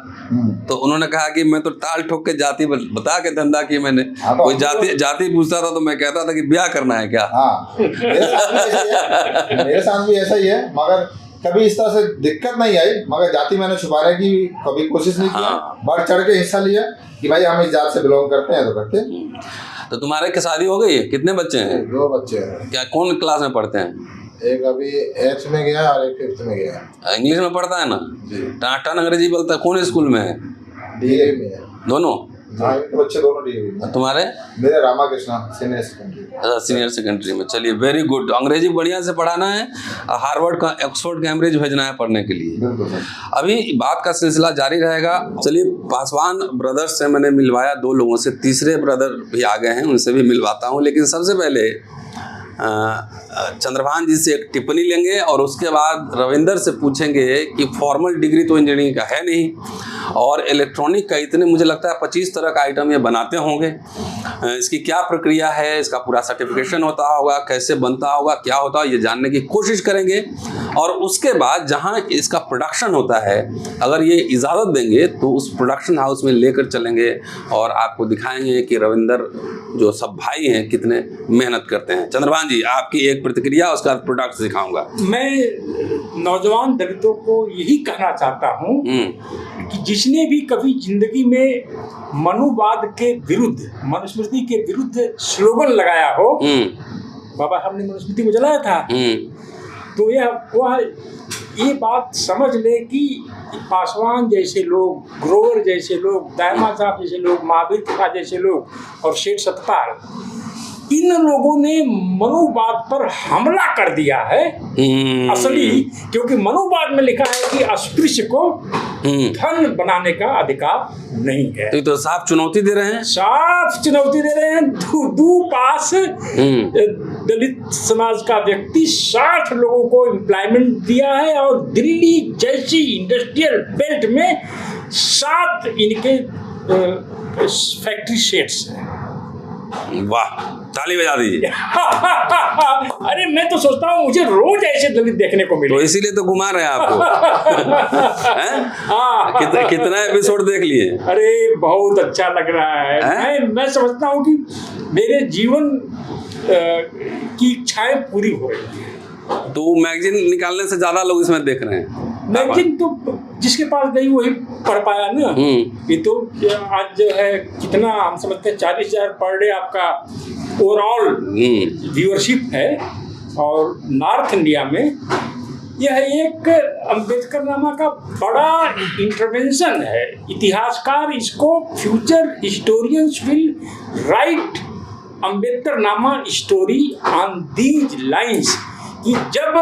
तो उन्होंने कहा कि मैं तो टाल ठोक के जाति बता के धंधा किया मैंने। कोई जाति पूछता था तो मैं कहता था कि ब्याह करना है क्या? हाँ, मेरे साथ भी ऐसा ही है, मगर कभी इस तरह से दिक्कत नहीं आई। मगर जाति मैंने छुपाने की कभी कोशिश नहीं किया, बढ़ चढ़ के हिस्सा लिया कि भाई हम इस जात से बिलोंग करते हैं तो करते हैं। तो तुम्हारे की शादी हो गई है? कितने बच्चे हैं? 2 बच्चे हैं। क्या, कौन क्लास में पढ़ते हैं? एक अभी 8th में गया और एक 5th में गया। इंग्लिश में पढ़ता है ना? टाटा अंग्रेजी बोलता है। कौन स्कूल में है? डीएवी में है दोनों? हाँ, बच्चे दोनों डीएवी में। तुम्हारे? मेरे रामाकृष्णा सीनियर सेकेंडरी। अच्छा, सीनियर सेकेंडरी में। चलिए, वेरी गुड। अंग्रेजी बढ़िया से पढ़ाना है, हार्वर्ड का, ऑक्सफोर्ड, कैम्ब्रिज भेजना है पढ़ने के लिए। अभी बात का सिलसिला जारी रहेगा। चलिए, पासवान ब्रदर्स से मैंने मिलवाया 2 लोगों से, तीसरे ब्रदर भी आ गए हैं, उनसे भी मिलवाता हूँ। लेकिन सबसे पहले चंद्रभान जी से एक टिप्पणी लेंगे और उसके बाद रविंदर से पूछेंगे कि फॉर्मल डिग्री तो इंजीनियरिंग का है नहीं, और इलेक्ट्रॉनिक का इतने, मुझे लगता है 25 तरह का आइटम ये बनाते होंगे। इसकी क्या प्रक्रिया है, इसका पूरा सर्टिफिकेशन होता होगा, कैसे बनता होगा, क्या होता है, ये जानने की कोशिश करेंगे। और उसके बाद जहाँ इसका प्रोडक्शन होता है, अगर ये इजाज़त देंगे तो उस प्रोडक्शन हाउस में लेकर चलेंगे और आपको दिखाएंगे कि रविंदर जो सब भाई हैं कितने मेहनत करते हैं। चंद्रभान जी, आपकी एक प्रतिक्रिया, उसका प्रोडक्ट दिखाऊंगा। मैं नौजवान दलितों को यही कहना चाहता हूँ कि जिसने भी कभी जिंदगी में मनुवाद के विरुद्ध, मनुस्मृति के विरुद्ध स्लोगन लगाया हो, बाबा साहब ने मनुस्मृति को जलाया था, तो ये बात समझ ले कि पासवान जैसे लोग, ग्रोवर जैसे लोग, दायमा साहब जैसे लोग, महावीर प्रसाद जैसे लोग और शेठ सतपाल, इन लोगों ने मनुवाद पर हमला कर दिया है असली। क्योंकि मनुवाद में लिखा है कि अस्पृश्य को धन बनाने का अधिकार नहीं है। तो साफ चुनौती दे रहे हैं, साफ चुनौती दे रहे हैं। दू पास दलित समाज का व्यक्ति 60 लोगों को एम्प्लॉयमेंट दिया है और दिल्ली जैसी इंडस्ट्रियल बेल्ट में 7 इनके फैक्ट्री शेड्स हैं। वाह, ताली बजा दीजिए। अरे मैं तो सोचता हूँ मुझे रोज ऐसे दलित देखने को मिले, तो इसीलिए तो घुमा रहे हैं आपको। हैं? कितना एपिसोड देख लिए? अरे बहुत अच्छा लग रहा है। मैं समझता हूँ कि मेरे जीवन की इच्छाएं पूरी हो रही है। तो मैगजीन निकालने से ज्यादा लोग इसमें देख रहे हैं। मैगजीन तो जिसके पास गई वही पढ़ पाया ना। ये तो आज जो है कितना हम समझते हैं 40,000 पर डे आपका ओवरऑल व्यूअरशिप है। और नॉर्थ इंडिया में यह एक अम्बेडकर नामा का बड़ा इंटरवेंशन है। इतिहासकार इसको future historians will write Ambedkar नामा स्टोरी ऑन दीज लाइन्स, कि जब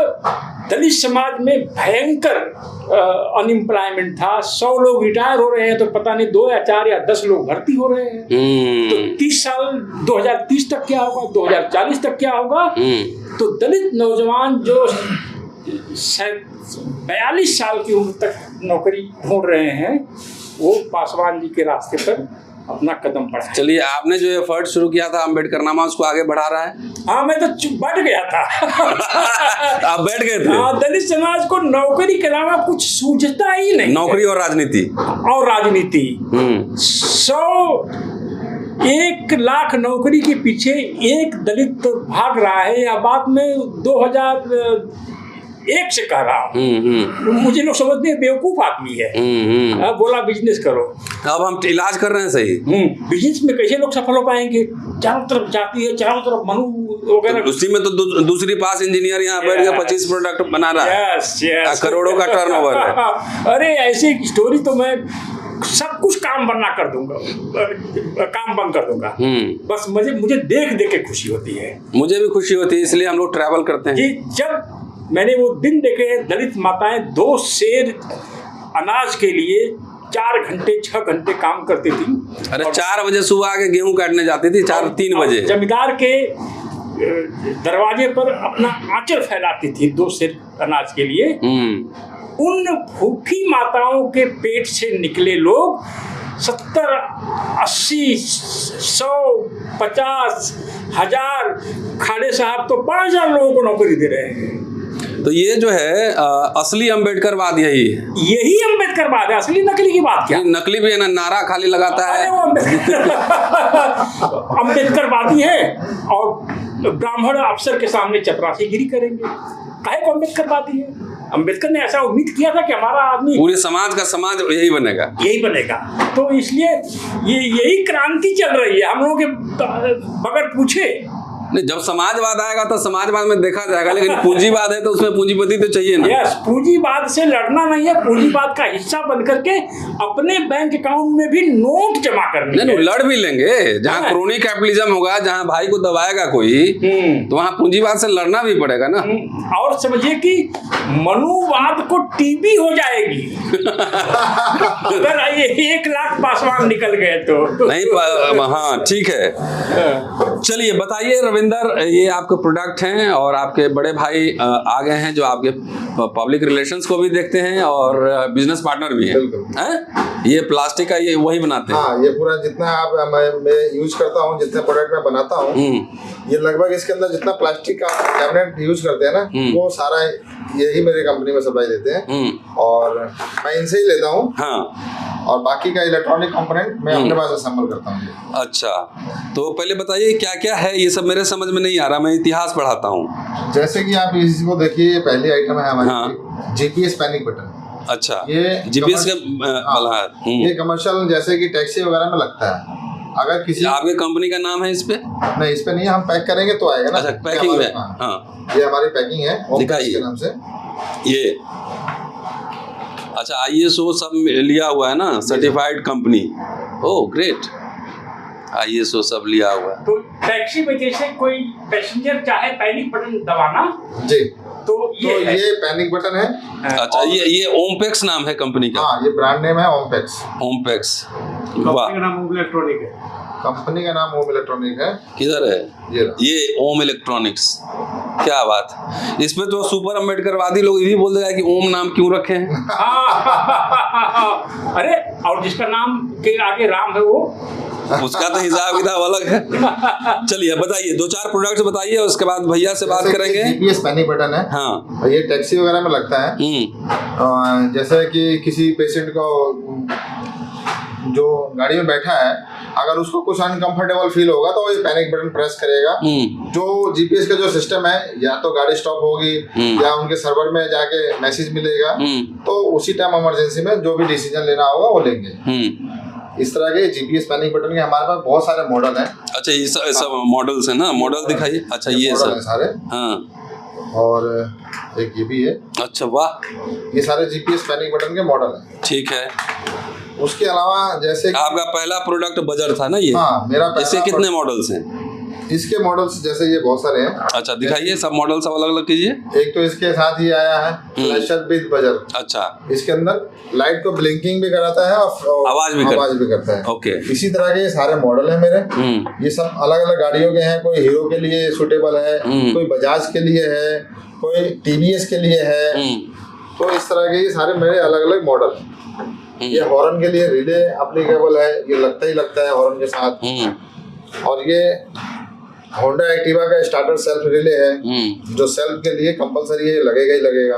दलित समाज में भयंकर अनएम्प्लॉयमेंट था, 100 लोग रिटायर हो रहे हैं तो पता नहीं 2 या 4 या 10 लोग भर्ती हो रहे हैं। तो 30 साल 2030 तक क्या होगा, 2040 तक क्या होगा? तो दलित नौजवान जो 42 साल की उम्र तक नौकरी ढूंढ रहे हैं, वो पासवान जी के रास्ते पर अपना कदम बढ़ाए। चलिए, आपने जो एफर्ट शुरू किया था अम्बेडकर नामा, उसको आगे बढ़ा रहा है। हाँ, मैं तो बैठ गया था। आप बैठ गए थे? हाँ, दलित समाज को नौकरी के अलावा कुछ सूझता ही नहीं। नौकरी और राजनीति। 1 लाख नौकरी के पीछे एक दलित भाग रहा है। यह बात मैं 2001 से कह रहा हूँ। मुझे लोग समझते हैं बेवकूफ आदमी है। बोला बिजनेस करो। अब हम इलाज कर रहे हैं सही। बिजनेस में कैसे लोग सफल हो पाएंगे? चारों तरफ जाती है, चारों तरफ मनु वगैरह। तो उसी में तो दूसरी पास इंजीनियर यहाँ बैठ के 25 प्रोडक्ट बना रहा है। करोड़ों का टर्नओवर है। अरे ऐसी स्टोरी तो मैं सब कुछ काम बंद कर दूंगा, काम बंद कर दूंगा। बस मुझे देख देख के खुशी होती है। मुझे भी खुशी होती है, इसलिए हम लोग ट्रैवल करते हैं। जब मैंने वो दिन देखे, दलित माताएं 2 सेर अनाज के लिए 4 घंटे 6 घंटे काम करती थी। अरे 4 बजे सुबह आके गेहूं काटने जाती थी, 3 बजे जमींदार के दरवाजे पर अपना आंचल फैलाती थी 2 सेर अनाज के लिए। उन भूखी माताओं के पेट से निकले लोग 70, 80, 100, 50, 1000, खाड़े साहब तो 5,000 लोगों को नौकरी दे रहे हैं। तो ये जो है असली अम्बेडकरवाद यही अम्बेडकरवाद है। असली नकली की बात क्या? नकली भी है ना, नारा खाली लगाता है। अम्बेडकरवादी है और ब्राह्मण अफसर के सामने चपरासीगिरी करेंगे। काहे को अम्बेडकरवादी है? अम्बेडकर ने ऐसा उम्मीद किया था कि हमारा आदमी पूरे समाज का समाज यही बनेगा। तो इसलिए यही क्रांति चल रही है। हम लोगों के बगैर पूछे नहीं, जब समाजवाद आएगा तो समाजवाद में देखा जाएगा, लेकिन पूंजीवाद है तो उसमें पूंजीपति तो चाहिए ना। यस, पूंजीवाद से लड़ना नहीं है, पूंजीवाद का हिस्सा बन करके अपने बैंक अकाउंट में भी नोट जमा करने। नहीं, लड़ भी लेंगे। जहाँ क्रोनी कैपिटलिज्म होगा, जहाँ भाई को दबाएगा कोई, तो वहाँ पूंजीवाद से लड़ना भी पड़ेगा ना। और समझिए कि मनुवाद को टीबी हो जाएगी अगर 1 लाख पासवान निकल गए तो। नहीं, हाँ ठीक है। चलिए बताइए रविंदर, ये आपके प्रोडक्ट हैं और आपके बड़े भाई आ गए हैं जो आपके पब्लिक रिलेशंस को भी देखते हैं और बिजनेस पार्टनर भी हैं। ये प्लास्टिक का ये वही बनाते हैं? हाँ, ये पूरा जितना मैं यूज करता हूँ, जितने प्रोडक्ट मैं बनाता हूँ, ये लगभग इसके अंदर जितना प्लास्टिक का कैबिनेट यूज करते हैं ना, वो सारा यही मेरी कंपनी में सप्लाई देते हैं और मैं इनसे ही लेता हूँ। हाँ, और बाकी का इलेक्ट्रॉनिक कंपोनेंट मैं अपने पास असेंबल करता हूँ। अच्छा, तो पहले बताइए क्या क्या है ये सब, मेरे समझ में नहीं आ रहा, मैं इतिहास पढ़ाता हूँ। जैसे कि आप इसको देखिए, ये पहली आइटम है हमारी जीपीएस पैनिक बटन। अच्छा, ये जीपीएस के ये कमर्शियल जैसे कि टैक्सी वगैरह में लगता है। अगर किसी आपके कंपनी का नाम है इस पे? नहीं, इस पे नहीं, हम पैक करेंगे तो आएगा ना। अच्छा, पैकिंग में। हाँ, ये हमारी पैकिंग है दिखाइए के नाम से। ये अच्छा, ISO सब लिया हुआ है ना, certified company. Oh great, ISO सब लिया हुआ है। तो टैक्सी में जैसे कोई पैसेंजर चाहे पैनिक बटन दबाना जी, तो ये पैनिक बटन है। अच्छा, ये ओमपेक्स नाम है कंपनी का? हाँ, ये ब्रांड नेम है ओमपेक्स। ओमपेक्स, वाह। कंपनी का नाम ओम इलेक्ट्रॉनिक है। कंपनी का नाम ओम इलेक्ट्रॉनिक है। किधर है ये ओम इलेक्ट्रॉनिक्स? क्या बात, इसमें तो सुपर अम्बेडकरवादी लोग ये भी बोल देगा कि ओम नाम क्यों रखे हैं। अरे, और जिसका नाम के आगे राम है वो उसका तो हिसाब किताब अलग है। चलिए बताइए, 2-4 प्रोडक्ट्स बताइए, उसके बाद भैया से बात करेंगे। GPS पैनिक बटन है। हाँ, और ये टैक्सी वगैरह में लगता है। जैसे कि किसी पेशेंट को जो गाड़ी में बैठा है, अगर उसको कुछ अनकंफर्टेबल फील होगा तो ये पैनिक बटन प्रेस करेगा। जो जीपीएस का जो सिस्टम है, या तो गाड़ी स्टॉप होगी या उनके सर्वर में जाके मैसेज मिलेगा, तो उसी टाइम इमरजेंसी में जो भी डिसीजन लेना होगा वो लेंगे। इस तरह के जीपीएस पैनिक बटन के हमारे पास बहुत सारे मॉडल हैं। अच्छा, ये सब मॉडल्स हैं ना? मॉडल दिखाइए। अच्छा, ये सब सारे। हाँ, और एक ये भी है। अच्छा, वाह, ये सारे जीपीएस पैनिक बटन के मॉडल हैं। ठीक है। उसके अलावा जैसे आपका पहला प्रोडक्ट बजर था ना ये? हाँ, मेरा पहला। इसके कितने मॉडल्स हैं? इसके मॉडल्स जैसे ये बहुत सारे हैं। अच्छा, दिखाइए, सब मॉडल सब अलग अलग कीजिए। एक तो इसके साथ ही आया है फ्लैशर विद बजर। अच्छा, इसके अंदर लाइट को ब्लिंकिंग भी कराता है और आवाज भी करता है। ओके। इसी तरह के सारे मॉडल हैं मेरे। ये सब अलग अलग गाड़ियों के हैं। कोई हीरो के लिए सूटेबल है, कोई बजाज के लिए है, कोई टीवीएस के लिए है। तो इस तरह के ये सारे मेरे अलग अलग मॉडल हैं। ये हॉर्न के लिए रिले एप्लीकेबल है, ये लगता ही लगता है हॉर्न के साथ। और ये होंडा एक्टिवा का स्टार्टर सेल्फ रिले है, जो सेल्फ के लिए कंपलसरी है, लगेगा ही लगेगा।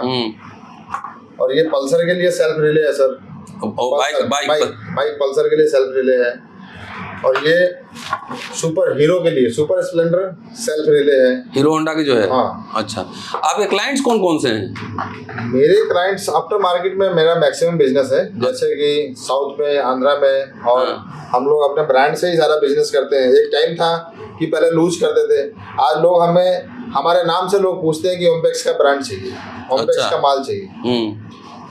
और ये पल्सर के लिए सेल्फ रिले है सर। बाइक पल्सर के लिए सेल्फ रिले है। और ये सुपर हीरो के लिए सुपर स्प्लेंडर सेल्फ रिले है, हीरो होंडा की जो है। हाँ। अच्छा, आपके क्लाइंट्स कौन कौन से हैं? मेरे क्लाइंट्स आफ्टर मार्केट में मेरा मैक्सिमम बिजनेस है, जैसे कि साउथ में, आंध्रा में, और हम लोग अपने ब्रांड से ही सारा बिजनेस करते हैं। एक टाइम था कि पहले लूज करते थे, आज लोग हमारे नाम से लोग पूछते हैं कि ओमपेक्स का ब्रांड चाहिए, ओमपेक्स का माल चाहिए।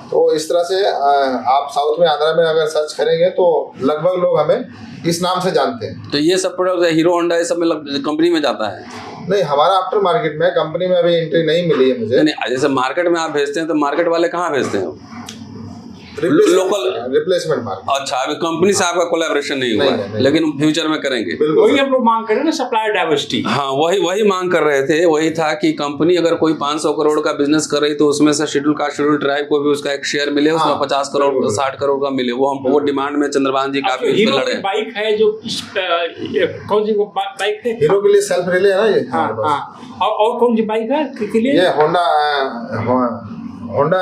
तो इस तरह से आप साउथ में, आंध्रा में अगर सर्च करेंगे तो लगभग लोग हमें इस नाम से जानते हैं। तो ये सब प्रोडक्ट हीरो होंडा ये सब में कंपनी में जाता है? नहीं, हमारा आफ्टर मार्केट में, कंपनी में अभी एंट्री नहीं मिली है मुझे। नहीं, जैसे मार्केट में आप भेजते हैं तो मार्केट वाले कहाँ भेजते हैं? Local replacement market. अच्छा, अभी कंपनी से आपका कोलैबोरेशन नहीं हुआ है, लेकिन फ्यूचर में करेंगे। वही हम लोग मांग कर रहे हैं ना, सप्लाई डाइवर्सिटी। हाँ, वही मांग कर रहे थे। वही था कि कंपनी अगर कोई 500 करोड़ का बिजनेस कर रही तो उसमें से शेड्यूल ट्राइब को भी उसका एक शेयर मिले, उसमें 50 करोड़ 60 करोड़ का मिले। वो डिमांड में चंद्रभान जी काफी उस पर लड़े। बाइक है जो कौन सी बाइक है? हीरो के लिए सेल्फ रिले है ना ये। हाँ, और कौन सी बाइक है के लिए? ये होंडा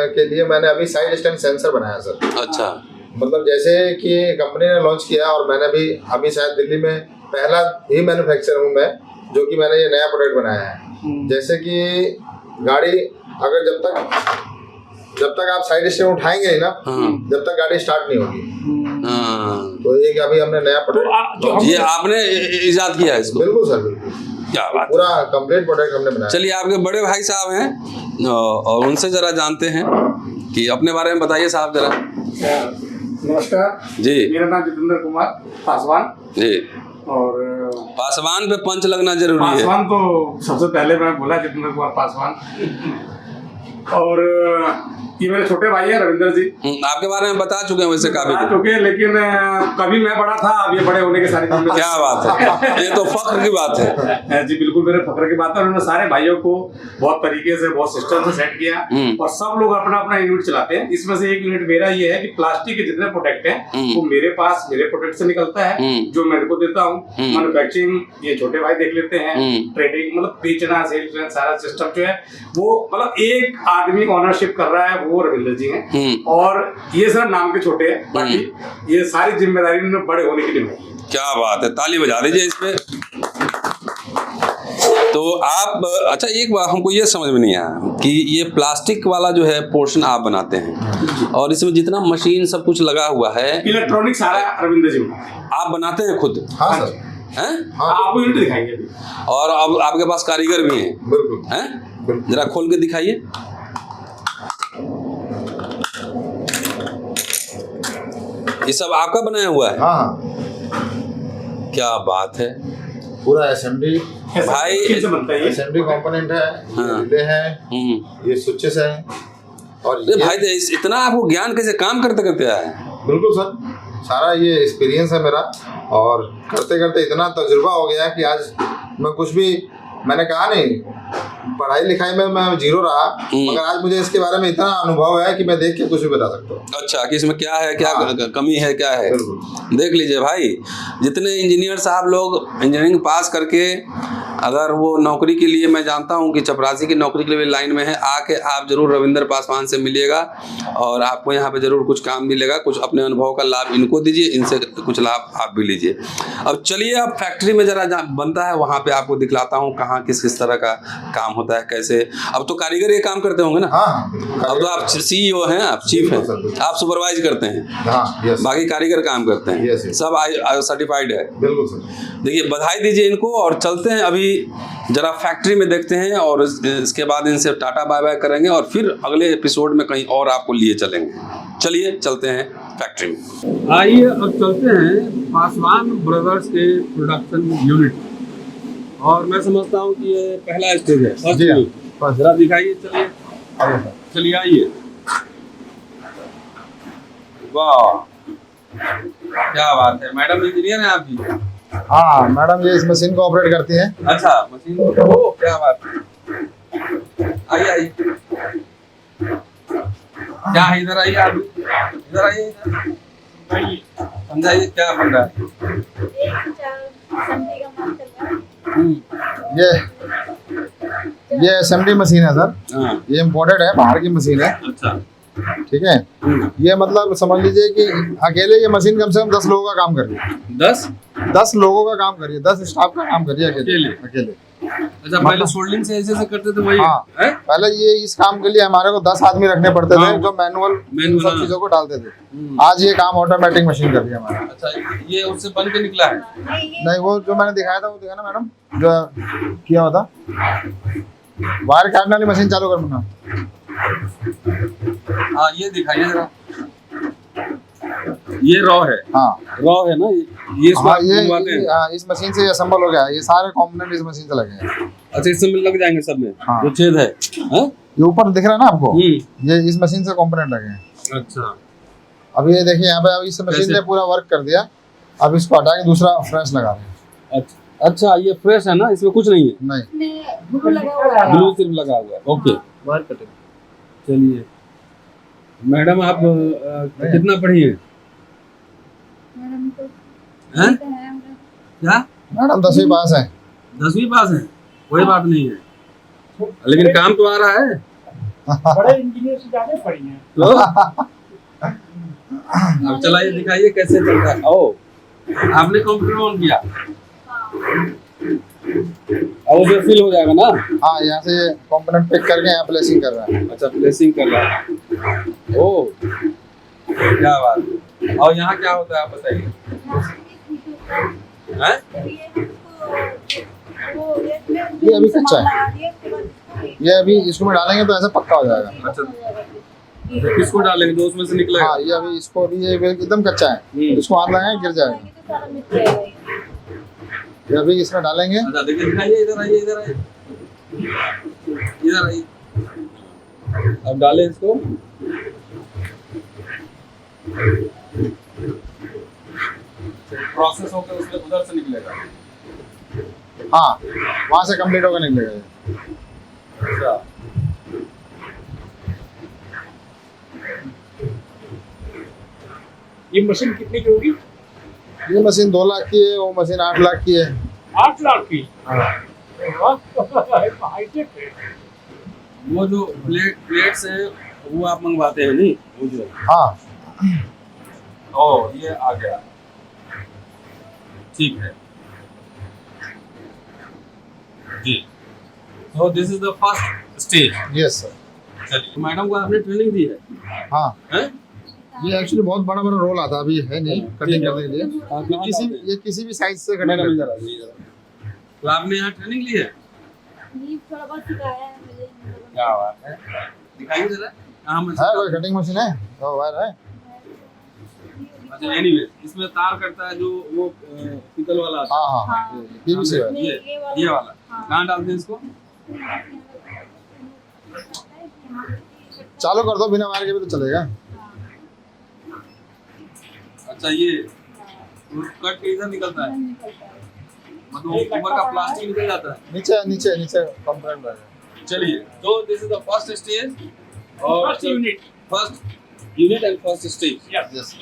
के लिए मैंने अभी साइड स्टैंड सेंसर बनाया सर। अच्छा, मतलब जैसे कि कंपनी ने लॉन्च किया और मैंने भी अभी शायद दिल्ली में पहला ही मैन्युफैक्चरर हूँ मैं, जो कि मैंने ये नया प्रोडक्ट बनाया है। जैसे कि गाड़ी अगर जब तक आप साइड स्टैंड उठाएंगे ही ना, जब तक गाड़ी स्टार्ट नहीं होगी। तो ये अभी हमने नया प्रोडक्ट, ये आपने इजाद किया है इसको? बिल्कुल सर, बिल्कुल, क्या बात, पूरा कंप्लीट प्रोडक्ट हमने बनाया। चलिए, आपके बड़े भाई साहब हैं और उनसे जरा जानते हैं कि अपने बारे में बताइए साहब जरा। नमस्कार जी, मेरा नाम जितेंद्र कुमार पासवान जी। और पासवान पे पंच लगना जरूरी है। पासवान तो सबसे पहले मैं बोला, जितेंद्र कुमार पासवान। और ये मेरे छोटे भाई है रविंदर जी। आपके बारे में बता चुके हैं वैसे काफी चुके, लेकिन कभी मैं बड़ा था, अब ये बड़े होने के सारे। क्या बात है, ये तो फख्र की बात है। जी बिल्कुल, मेरे फख्र की बात है। उन्होंने सारे भाइयों को बहुत तरीके से, बहुत सिस्टम से सेट किया, और सब लोग अपना अपना यूनिट चलाते हैं। इसमें से एक यूनिट मेरा ये है कि प्लास्टिक के जितने प्रोडक्ट हैं वो मेरे पास मेरे प्रोडक्ट से निकलता है, जो मैं इनको देता हूँ। मैन्युफैक्चरिंग ये छोटे भाई देख लेते हैं, ट्रेडिंग मतलब बेचना, सेल्स, सारा सिस्टम जो है वो मतलब एक आदमी ऑनरशिप कर रहा है, वो रविंदर जी हैं। और ये सब नाम के छोटे हैं, बाकी ये सारी जिम्मेदारी में बड़े होने के लिए नहीं। क्या बात है, ताली बजा दीजिए इस पे। तो आप, अच्छा एक बात हमको ये समझ में नहीं आया कि ये प्लास्टिक वाला जो है पोर्शन आप बनाते हैं, और इसमें जितना मशीन सब कुछ लगा हुआ है, इलेक्ट्रॉनिक सारा रविंदर जी बनाते हैं। आप बनाते हैं खुद? हाँ सर। हैं? हाँ, आपको यूनिट दिखाएंगे अभी। और अब आपके पास कारीगर भी हैं? बिल्कुल। हैं? जरा खोल के दिखाइए। ये सब आपका बनाया हुआ है? हाँ, क्या बात है, पूरा असेंबली भाई, असेंबली कंपोनेंट है। हाँ। रिले हैं, ये स्विचेस हैं। और ये भाई इतना आपको ज्ञान कैसे काम करते करते आया है? बिल्कुल सर, सारा ये एक्सपीरियंस है मेरा, और करते करते इतना तजुर्बा हो गया कि आज मैं कुछ भी, मैंने कहा नहीं, पढ़ाई लिखाई में मैं जीरो रहा, मगर आज मुझे इसके बारे में इतना अनुभव है कि मैं देख के कुछ भी बता सकता हूँ। अच्छा, कि इसमें क्या है, क्या कमी है, क्या है। देख लीजिए भाई, जितने इंजीनियर साहब लोग इंजीनियरिंग पास करके अगर वो नौकरी के लिए, मैं जानता हूँ कि चपरासी की नौकरी के लिए लाइन में है, आके आप जरूर रविंद्र पासवान से मिलिएगा और आपको यहाँ पे जरूर कुछ काम मिलेगा। कुछ अपने अनुभव का लाभ इनको दीजिए, इनसे कुछ लाभ आप भी लीजिए। अब चलिए, अब फैक्ट्री में जरा बनता है वहाँ पे आपको दिखलाता हूँ कहाँ किस किस तरह का काम होता है, कैसे। अब तो कारीगर ये काम करते होंगे ना? हाँ, अब तो आप सीईओ हैं, आप चीफ हैं, आप सुपरवाइज करते हैं, बाकी कारीगर काम करते हैं, सब सर्टिफाइड है। बिल्कुल सर। देखिए, बधाई दीजिए इनको और चलते हैं अभी जरा फैक्ट्री में देखते हैं और इसके बाद इनसे टाटा बाय बाय करेंगे और फिर अगले एपिसोड में कहीं और आपको लिए चलेंगे। चलिए चलते हैं फैक्ट्री में। आइए अब चलते हैं पासवान ब्रदर्स के प्रोडक्शन यूनिट, और मैं समझता हूँ कि ये पहला स्टेज है। जी हाँ, जरा दिखाइए, चलिए आइए। वाह, क्या बात है, मैडम इंजीनियर हैं आप भी? हाँ मैडम, ये इस मशीन को ऑपरेट करती हैं। अच्छा, मशीन, ओह क्या बात है। आइए आइए, क्या है, इधर आइए, आप इधर आइए, समझाइए क्या बन रहा है। ये एसएमडी मशीन है सर। हाँ। ये इम्पोर्टेड है, बाहर की मशीन है। अच्छा, ठीक है। ये मतलब समझ लीजिए कि अकेले ये मशीन कम से कम 10 लोगों का काम कर रही है। 10 लोगों का काम कर रही है, 10 स्टाफ का काम कर रही है अकेले। अच्छा, पहले सोल्डिंग से ऐसे करते थे वही? हाँ, पहले ये इस काम के लिए हमारे को 10 आदमी रखने पड़ते थे जो मैनुअल सब चीजों को डालते थे। आज ये काम ऑटोमेटिक मशीन कर रही है हमारा। अच्छा, ये उससे बन के निकला है? नहीं, वो जो मैंने दिखाया था वो देखा ना मैडम, जो किया हुआ था। वायर काटने वाली मशीन चालू कर मुन्ना। हाँ, ये दिखाइए जरा। ये रॉ है? हाँ, रॉ है ना ये? हाँ, ये इस मशीन से असेंबल हो गया है। ये सारे कंपोनेंट इस मशीन से लगे हैं। अच्छा, इसमें लग जाएंगे सब में? हाँ। जो छेद है, ये ऊपर दिख रहा है ना आपको, ये इस मशीन से कंपोनेंट लगे हैं। अच्छा, अब ये देखिए यहाँ पे, अब इस मशीन ने पूरा वर्क कर दिया। अब इसको हटा के दूसरा फ्रेश लगा रहे हैं। अच्छा, ये फ्रेश है ना, इसमें कुछ नहीं है? नहीं, ब्लू सिर्फ लगा हुआ है। Okay, wire cutting. चलिए मैडम, आप कितना पढ़ी हैं? क्या मैडम 10वीं पास है। 10वीं पास है? कोई बात नहीं है, लेकिन काम तो आ रहा है। बड़े इंजीनियर से ज्यादा पढ़ी हैं। अब चलाइए, दिखाइए कैसे चलता है। ओ, आपने कंप्यूटर ऑन किया? अब उसमें फिल हो जाएगा ना? हाँ, यहाँ से ये कंपोनेंट पिक करके यहाँ प्लेसिंग कर रहा है। अच्छा, प्लेसिंग कर रहा है। ओह, क्या बात। और यहाँ क्या होता है आप बताइए? ये अभी कच्चा है। ये अभी इसको में डालेंगे तो ऐसा पक्का हो जाएगा। अच्छा, किसको डालेंगे जो उसमें से निकलेगा? हाँ, ये अभी इसको अभी ये एकदम कच्चा है, इसको हाथ लगाएंगे गिर जाएगा। ये अभी इसमें डालेंगे। अच्छा, देखिए, दिखाइए, इधर आइए, इधर आइए, इधर आइए। अब डालें इसको। प्रोसेस होकर उसमें उधर से निकलेगा। हाँ, वहाँ से कंप्लीट होकर निकलेगा। अच्छा, ये मशीन कितनी की होगी? ये मशीन 2 लाख की है, वो मशीन 8 लाख की है। 8 लाख की? हाईटेक है। वो जो प्लेट्स हैं वो आप मंगवाते हैं नहीं? वो जो, हाँ। ओ, ये आ गया, ठीक है जी। So this is the first stage. Yes sir. चलिए, मैडम को आपने ट्रेनिंग दी है? हाँ, हैं? ये एक्चुअली बहुत बड़ा रोल आता है, अभी है नहीं कटिंग करने के लिए। ये किसी भी साइज से कटिंग कर सकते हैं। तो आपने यहाँ ट्रेनिंग ली है? थोड़ा बहुत सिखाया है मुझे। क्या बात है, दिखाइए जरा। कहाँ है कोई कटिंग मशीन है? वायर है। अच्छा, एनीवे, इसमें तार कटता है जो वो पीतल वाला आता है। हाँ, पीवीसी है। ये वाला कहाँ डालते हैं इसको? चालू कर दो, बिना वायर के भी तो चलेगा। अच्छा, ये कट के इधर निकलता है, मतलब ऊपर का प्लास्टिक निकल जाता है। नीचे नीचे नीचे कंपोनेंट रहेगा। चलिए, तो this is the first stage और first unit. First unit and first stage. Yes.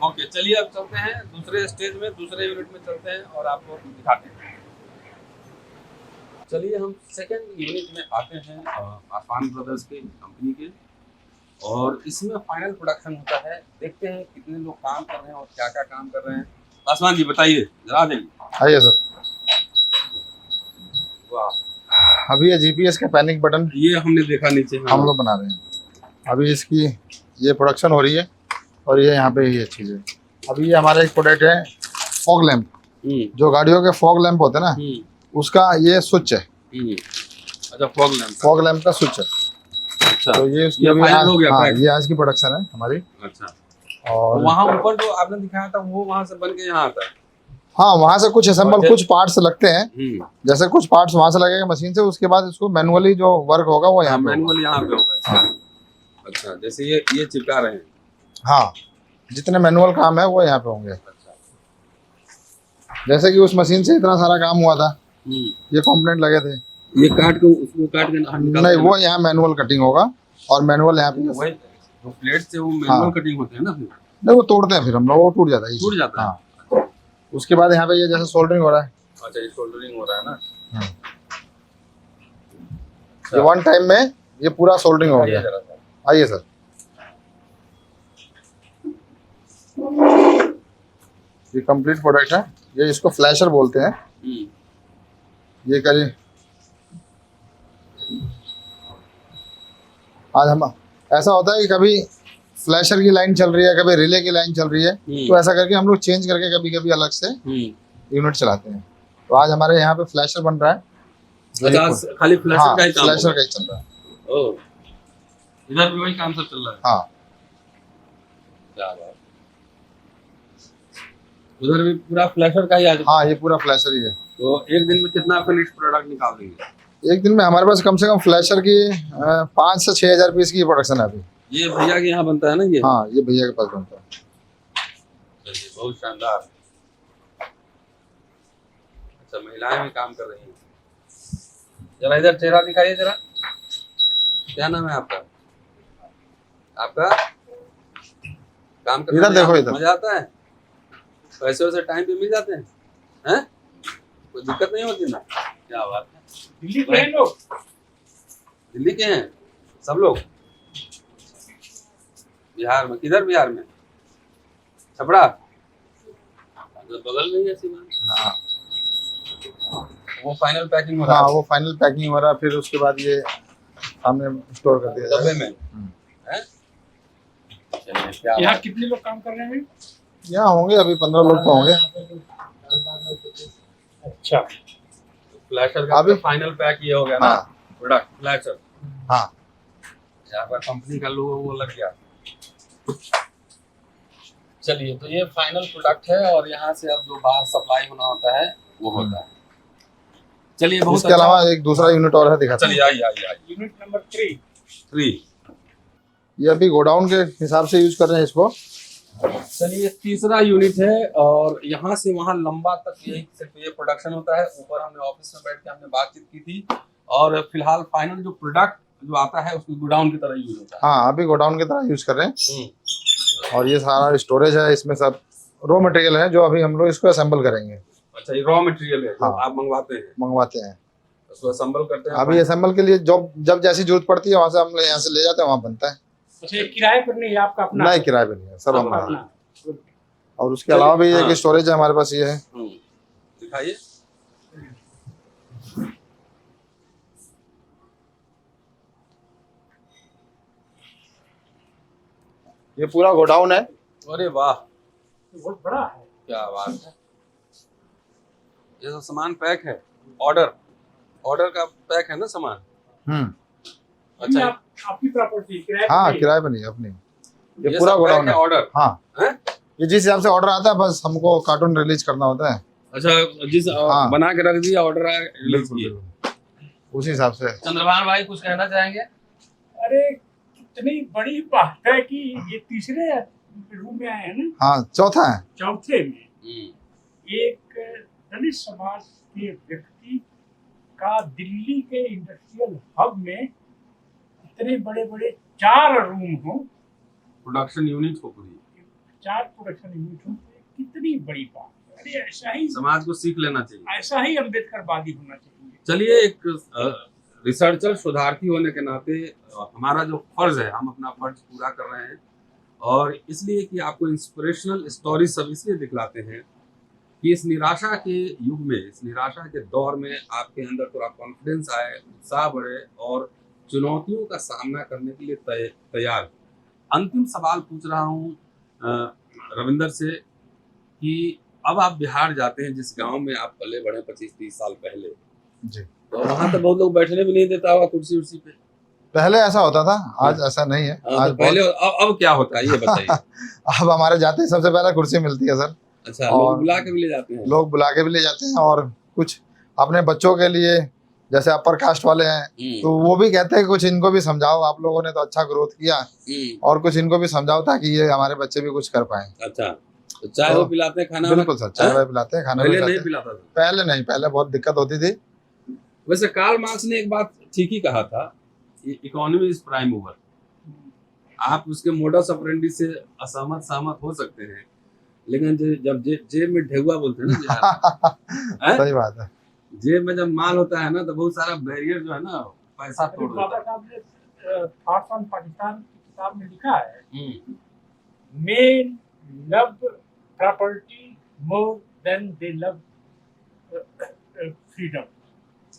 Okay, चलिए अब चलते हैं दूसरे स्टेज में, दूसरे यूनिट में चलते हैं और आपको दिखाते हैं। चलिए हम सेकंड यूनिट में आते हैं आसमान ब्रदर्स की कंपनी के, और इसमें फाइनल प्रोडक्शन होता है। देखते हैं कितने लोग काम कर रहे हैं और क्या क्या काम कर रहे हैं। आसमान जी बताइए, जरा जाइए। आइए सर। वाह, अभी ये जीपीएस का पैनिक बटन ये हमने देखा नीचे। हम लोग बना रहे हैं। अभी इसकी ये प्रोडक्शन हो रही है और ये यहाँ पे ये चीज़ है। अभी ये हमारा एक प्रोडक्ट है फॉग लैंप, जो गाड़ियों के फॉग लैंप होते हैं ना, उसका ये स्विच है। अच्छा, फॉग लैंप का स्विच है। अच्छा, तो ये उसकी ये अभी फाइनल हो गया, हाँ, पैक। ये आज की प्रोडक्शन है हमारी। अच्छा, और वहाँ ऊपर जो आपने दिखाया था वो वहाँ से बन के यहाँ आता है। हाँ, वहाँ से कुछ असेंबल, और कुछ पार्ट्स लगते हैं। जैसे कुछ पार्ट्स वहाँ से लगेगा मशीन से, उसके बाद इसको मैनुअली जो वर्क होगा वो यहाँ पे मैनुअल यहाँ पे होगा इसका। अच्छा, जैसे ये चिपका रहे हैं। हाँ, जितने मैनुअल काम है वो यहाँ पे होंगे। अच्छा, जैसे कि उस मशीन से इतना सारा काम हुआ था, ये कॉम्पोनेंट लगे थे, ये काट के उसको काट के निकालते नहीं हैं। वो यहाँ मैनुअल कटिंग होगा और मैनुअल यहाँ पे वही जो प्लेट से वो मैनुअल कटिंग होते हैं ना, फिर नहीं वो तोड़ते हैं फिर हम लोग, वो टूट जाता है। टूट जाता है। हाँ, उसके बाद यहाँ पे ये जैसे सोल्डरिंग हो रहा है, अच्छा, ये सोल्डरिंग हो रहा है ना। ये वन टाइम में ये पूरा सोल्डरिंग हो गया। जरा सा। आइए सर। ये कंप्लीट प्रोडक्ट है, ये इसको फ्लैशर बोलते हैं। ये करिए, आज हम ऐसा होता है कि कभी फ्लैशर की लाइन चल रही है, कभी रिले की लाइन चल रही है, तो ऐसा करके हम लोग चेंज करके कभी कभी अलग से यूनिट चलाते हैं। तो आज हमारे यहाँ पे फ्लैशर बन रहा है। अच्छा, खाली फ्लैशर का ही काम फ्लैशर होगा। का ही चल रहा है। ओह, इधर भी वही काम सब चल रहा है। हाँ, क्या बात। उधर भी पूरा फ्लैशर का ही आज। हाँ, ये पूरा फ्लैशर ही है। तो एक दिन में कितना फिनिश प्रोडक्ट निकाल देंगे? एक दिन में हमारे पास कम से कम फ्लैशर की 5 से 6 हज़ार पीस की प्रोडक्शन है अभी। ये भैया के यहाँ बनता है ना ये? हाँ, ये भैया के पास बनता है। चलिए, बहुत शानदार। अच्छा, महिलाएं भी काम कर रही हैं। जरा इधर चेहरा दिखाइए जरा। क्या नाम है आपका? आपका काम करने इधर में देखो, इधर मजा आता है? पैसे वैसे टाइम पे मिल जाते हैं? हैं? कोई दिक्कत नहीं होती ना? क्या बात है। दिल्ली के हैं लोग? दिल्ली के हैं सब लोग? बिहार में? किधर बिहार में? छपरा? बगल में ही है सीमा। हाँ, वो फाइनल पैकिंग हो रहा हाँ, है वो फाइनल पैकिंग हो रहा है, फिर उसके बाद ये हमने स्टोर कर दिया डब्बे जाएगा। में। हैं? चलिए, क्या यहाँ बात। कितने लोग काम कर रहे हैं? यहाँ होंगे अभी 15 लोग तो होंगे। अच्छा, फ्लैशर का अभी फाइनल पैक ये हो गया ना, हाँ, प्रोडक्ट फ्लैशर। हाँ, यहाँ पर कंपनी का लोगो वो लग गया। चलिए, तो ये फाइनल प्रोडक्ट है और यहाँ से अब जो बाहर सप्लाई होना होता है वो होता है। चलिए, बहुत इसके अलावा एक दूसरा यूनिट और है, दिखाते हैं। चलिए, आइए। Unit number 3। 3। ये अभी गोडाउन के हिसाब से यूज कर रहे हैं इसको। चलिए, तीसरा यूनिट है और यहाँ से वहाँ लंबा तक यही सिर्फ ये प्रोडक्शन होता है। ऊपर हमने ऑफिस में बैठ के हमने बातचीत की थी और फिलहाल फाइनल जो प्रोडक्ट जो आता है उसको गोडाउन की तरह यूज होता है। हाँ, अभी गोडाउन की तरह यूज कर रहे हैं। और ये सारा स्टोरेज है, इसमें सब रॉ मटेरियल है जो अभी हम लोग इसको असेंबल करेंगे। अच्छा, ये रॉ मटेरियल है। हाँ, आप मंगवाते हैं? मंगवाते हैं। उसको असेंबल करते हैं? अभी असेंबल के लिए जब जैसी जरूरत पड़ती है वहाँ से हम लोग यहाँ से ले जाते हैं, वहाँ बनता है। अच्छा, ये किराए पर नहीं है, आपका अपना? नहीं, किराए पे नहीं है, सब आपका हमारा। अपना। और उसके अलावा भी हाँ। एक स्टोरेज है हमारे पास, ये है। दिखाइए। ये पूरा गोडाउन है। अरे वाह, बहुत बड़ा है। क्या बात है। ये तो सामान पैक है, ऑर्डर का पैक है ना सामान। ये आपकी प्रॉपर्टी किराए पर हाँ, नहीं? किराए पे नहीं, अपनी। ये ये पूरा सब गोडाउन पैक है। ऑर्डर। हाँ, हैं? ये जिस हिसाब से ऑर्डर आता है बस हमको कार्टून रिलीज करना होता है। अच्छा, जिस हाँ। बना के रख दिया ऑर्डर आया, रिलीज बिल्कुल, किए। बिल्कुल। उसी हिसाब से। चंद्रभान भाई कुछ कहना चाहेंगे? अरे, कितनी बड़ी बात है कि ये तीसरे रूम में आए हैं ना, हाँ, चौथा है। चौथे में एक दलित समाज के व्यक्ति का कहा दिल्ली के इंडस्ट्रियल हब में इतने बड़े बड़े 4 रूम हो, प्रोडक्शन यूनिट हो पूरी, 4 प्रोडक्शन यूनिट हो, कितनी बड़ी बात है। अरे ऐसा ही समाज को सीख लेना चाहिए, ऐसा ही अम्बेडकरवादी होना चाहिए। चलिए एक रिसर्चर शोधार्थी होने के नाते हमारा जो फर्ज है, हम अपना फर्ज पूरा कर रहे हैं, और इसलिए कि आपको इंस्पिरेशनल स्टोरी सब इसलिए दिखलाते हैं कि इस निराशा के युग में, इस निराशा के दौर में आपके अंदर थोड़ा कॉन्फिडेंस आए, उत्साह बढ़े और चुनौतियों का सामना करने के लिए तैयार। अंतिम सवाल पूछ रहा हूँ रविंदर से कि अब आप बिहार जाते हैं, जिस गांव में आप पले बढ़े 25-30 साल पहले जी, तो वहाँ तो बहुत लोग बैठने भी नहीं देता होगा कुर्सी उर्सी पे। पहले ऐसा होता था, आज ऐसा नहीं है। आज तो पहले अब क्या होता है ये बताइए। अब हमारे जाते ही सबसे पहले कुर्सी मिलती है सर। अच्छा, और लोग बुला के भी ले जाते हैं? लोग बुला के भी ले जाते हैं, और कुछ अपने बच्चों के लिए, जैसे अपर कास्ट वाले हैं तो वो भी कहते हैं कुछ इनको भी समझाओ, आप लोगों ने तो अच्छा ग्रोथ किया, और कुछ इनको भी समझाओ ताकि ये हमारे बच्चे भी कुछ कर पाए। अच्छा, तो चाय वो पिलाते हैं, खाना? बिल्कुल सर, चाय पिलाते हैं, खाना पहले नहीं पिलाता था? पहले नहीं, पहले बहुत दिक्कत होती थी। वैसे कार्ल मार्क्स ने एक बात ठीक ही कहा था, इकोनॉमी इज प्राइम मूवर। आप उसके मोडस ऑपरेंडी से सहमत हो सकते हैं, लेकिन जब जेब में ढेउआ बोलते हैं ना सही बात है, जेब में जब माल होता है ना तो बहुत सारा बैरियर जो है ना पैसा तोड़ देता है। बाबा साहब ने थॉट्स ऑन पाकिस्तान की किताब में लिखा है, men love property more than they love freedom.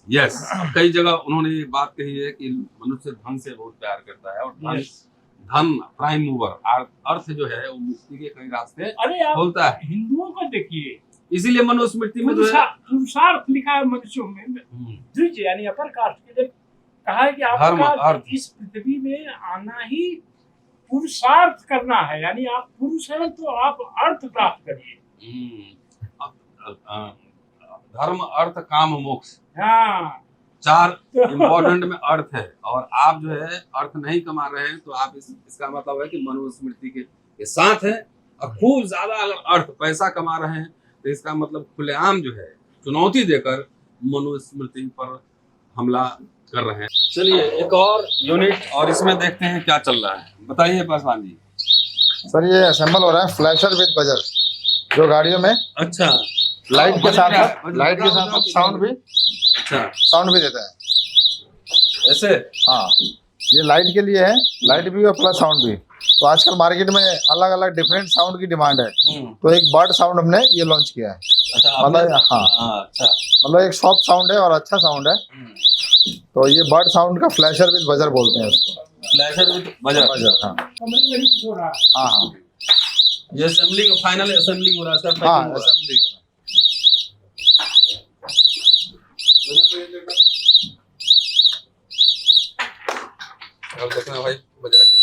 Yes, कई जगह उन्होंने ये बात कही है कि मनुष्य धन से बहुत प्यार करता है, और धन प्राइम मूवर, अर्थ जो है वो मुक्ति के कई रास्ते खोलता है। हिंदुओं को देखिए, इसीलिए मनुस्मृति में जो है पुरुषार्थ लिखा है मनुष्यों में, द्विज यानी अपर कास्ट के लिए कहा है कि आपका इस पृथ्वी में आना ही पुरुषार्थ करना है, यानी आप पुरुष हैं तो आप अर्थ प्राप्त करिए। धर्म अर्थ काम मोक्ष, हाँ 4 इम्पोर्टेंट में अर्थ है, और आप जो है अर्थ नहीं कमा रहे हैं तो आप इसका मतलब है कि मनुस्मृति के साथ है, और खूब ज्यादा अगर अर्थ पैसा कमा रहे हैं तो इसका मतलब खुलेआम जो है चुनौती देकर मनुस्मृति पर हमला कर रहे हैं। चलिए एक और यूनिट, और इसमें देखते हैं क्या चल रहा है, बताइए पासवान जी। सर ये असेंबल हो रहा है फ्लैशर विद बजर, जो गाड़ियों में अच्छा लाइट के साथ साउंड भी, अच्छा साउंड भी देता है ऐसे। हाँ, ये लाइट के लिए है, लाइट भी और प्लस साउंड भी। तो आजकल मार्केट में अलग अलग डिफरेंट साउंड की डिमांड है, तो एक बर्ड साउंड हमने ये लॉन्च किया है। अच्छा, मतलब हाँ, अच्छा, मतलब एक सॉफ्ट साउंड है और अच्छा साउंड है। तो ये बर्ड साउंड का फ्लैशर विद बजर बोलते हैं उसको, फ्लैशर विद बजर। हाँ हाँ हाँ, ये असेंबलिंग, फाइनल असेंबलिंग हो रहा है सर? हाँ असेंबली हो रहा है। और देखना भाई बजा के,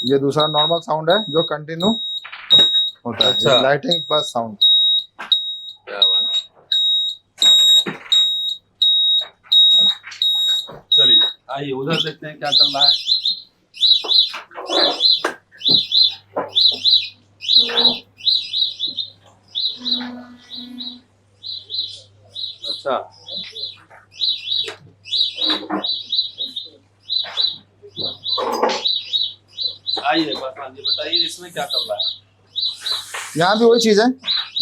ये दूसरा नॉर्मल साउंड है जो कंटिन्यू होता है। अच्छा, लाइटिंग प्लस साउंड। क्या बात। चलिए आइए उधर देखते हैं क्या चल रहा है। अच्छा, आइए पासवान जी बताइए इसमें क्या चल रहा है। यहाँ भी वही चीज है,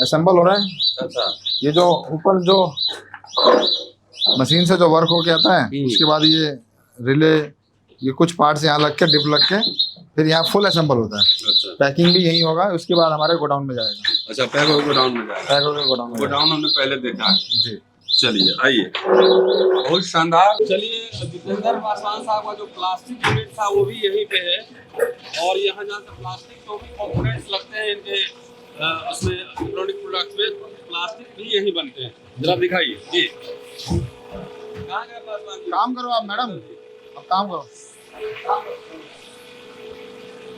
असेंबल हो रहा है। अच्छा, ये जो ऊपर जो मशीन से जो वर्क होके आता है, उसके बाद ये रिले, ये कुछ पार्ट्स यहाँ लग के, डिप लग के, फिर यहाँ फुल असेंबल होता है। अच्छा, पैकिंग भी यही होगा, उसके बाद हमारे गोडाउन में जाएगा। अच्छा, पैक होकर गोडाउन में जाएगा। पैक होकर गोडाउन में गोडाउन हमने पहले देखा है जी। चलिए आइए, बहुत शानदार। चलिए जितेंद्र पासवान साहब का जो प्लास्टिक यूनिट था वो भी यहीं पे है, और यहाँ जहाँ से प्लास्टिक जो भी कंपोनेंट्स लगते हैं इनके उसमें इलेक्ट्रॉनिक प्रोडक्ट्स में, प्लास्टिक भी यहीं बनते हैं। जरा दिखाइए जी, कहाँ गए पासवान जी? काम करो आप मैडम, अब काम करो।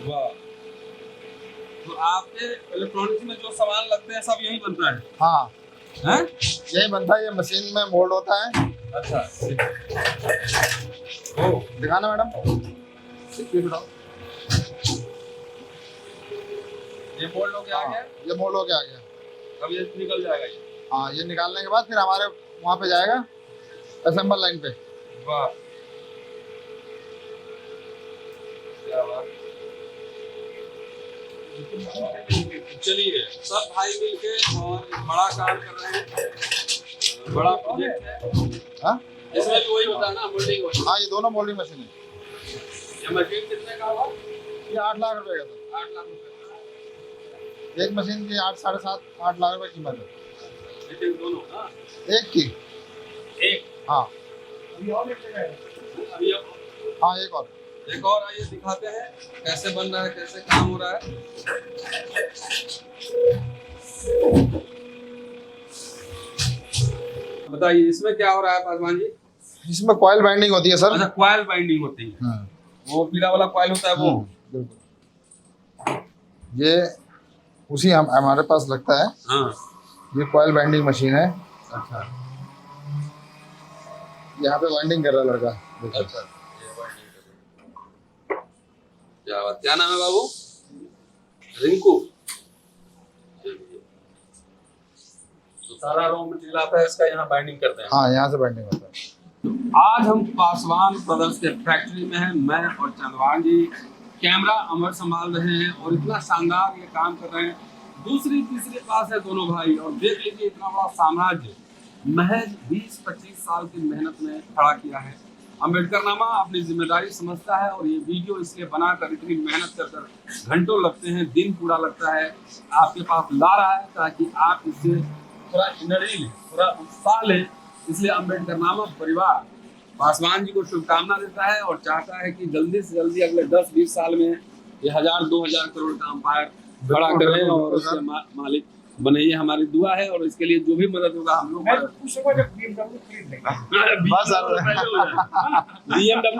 वाह, तो आपके इलेक्ट्रॉनिक्स में जो सामान लगते हैं सब यहीं बनता है? हाँ हैं? यही बनता है, ये मशीन में मोल्ड होता है। अच्छा, ओ दिखाना मैडम, ये मोल्ड हो गया आ गया, ये मोल्ड होके आ गया। अब ये निकल जाएगा ये? हाँ, ये निकालने के बाद फिर हमारे वहाँ पे जाएगा, असेंबल लाइन पे। वाह, क्या बात। चलिए सब भाई मिलके और बड़ा काम कर रहे हैं, बड़ा प्रोजेक्ट है। हाँ इसमें भी वही होता है ना, मोल्डिंग होता हाँ, ये दोनों मोल्डिंग मशीन है। है। ये मशीन कितने का हुआ? ये 8 लाख रुपए का था। 8 लाख रुपए एक मशीन की 7.5 लाख रुपए कीमत है। का। लेकिन दोनों ना एक की। एक। हाँ अभी हाँ, एक और। एक और आइए दिखाते हैं कैसे बन रहा है, कैसे काम हो रहा है। बताइए इसमें क्या हो रहा है पासवान जी? इसमें कॉइल बाइंडिंग होती है सर। अच्छा, कॉइल बाइंडिंग होती है। हाँ वो पीला वाला कॉइल होता है वो। बिल्कुल। ये उसी हमारे पास लगता है। हाँ। ये कॉइल बाइंडिंग मशीन है। अच्छा यहाँ पे बाइंडिंग कर रहा है लड़का। देखिए। अच्छा, ये बाइंडिंग कर रहे हैं। क्या बात, क्या नाम है बाबू? रिंकू। तो सारा रॉ मटेरियल आता है इसका, यहाँ बाइंडिंग करते हैं। हाँ, यहाँ से बाइंडिंग होता है। आज हम पासवान ब्रदर्स के फैक्ट्री में हैं। मैं और चंद्रवान जी कैमरा अमर संभाल रहे हैं और इतना शानदार ये काम कर रहे हैं। दूसरी तीसरी क्लास है दोनों भाई, और देख लीजिए इतना बड़ा साम्राज्य महज 20-25 साल की मेहनत में खड़ा किया है। अम्बेडकरनामा अपनी जिम्मेदारी समझता है और ये वीडियो इसलिए बनाकर इतनी मेहनत कर घंटों लगते हैं, दिन पूरा लगता है, आपके पास ला रहा है ताकि आप इससे थोड़ा एनर्जी लें, थोड़ा उत्साह लें। इसलिए अम्बेडकरनामा परिवार पासवान जी को शुभकामना देता है और चाहता है कि जल्दी से जल्दी अगले 10-20 साल में ये 1000-2000 करोड़ का अंपायर खड़ा करें और उसके मालिक बने। ये हमारी दुआ है और इसके लिए जो भी मदद होगा हम लोग BMW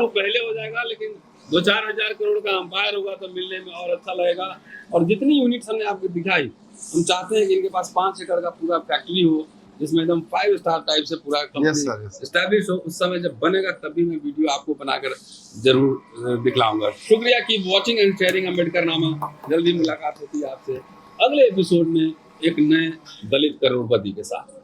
पहले हो जाएगा, लेकिन 2-4 हजार करोड़ का अंपायर होगा तो मिलने में और अच्छा लगेगा। और जितनी यूनिट्स हमने आपको दिखाई, हम चाहते हैं कि इनके पास 5 एकड़ का पूरा फैक्ट्री हो जिसमें एकदम 5 स्टार टाइप से पूरा कंपनी एस्टैब्लिश हो। उस समय जब बनेगा तभी मैं वीडियो आपको बनाकर जरूर दिखलाऊंगा। शुक्रिया, keep watching and sharing Ambedkarnama. जल्दी मुलाकात होती है आपसे अगले एपिसोड में एक नए दलित करोड़पति के साथ।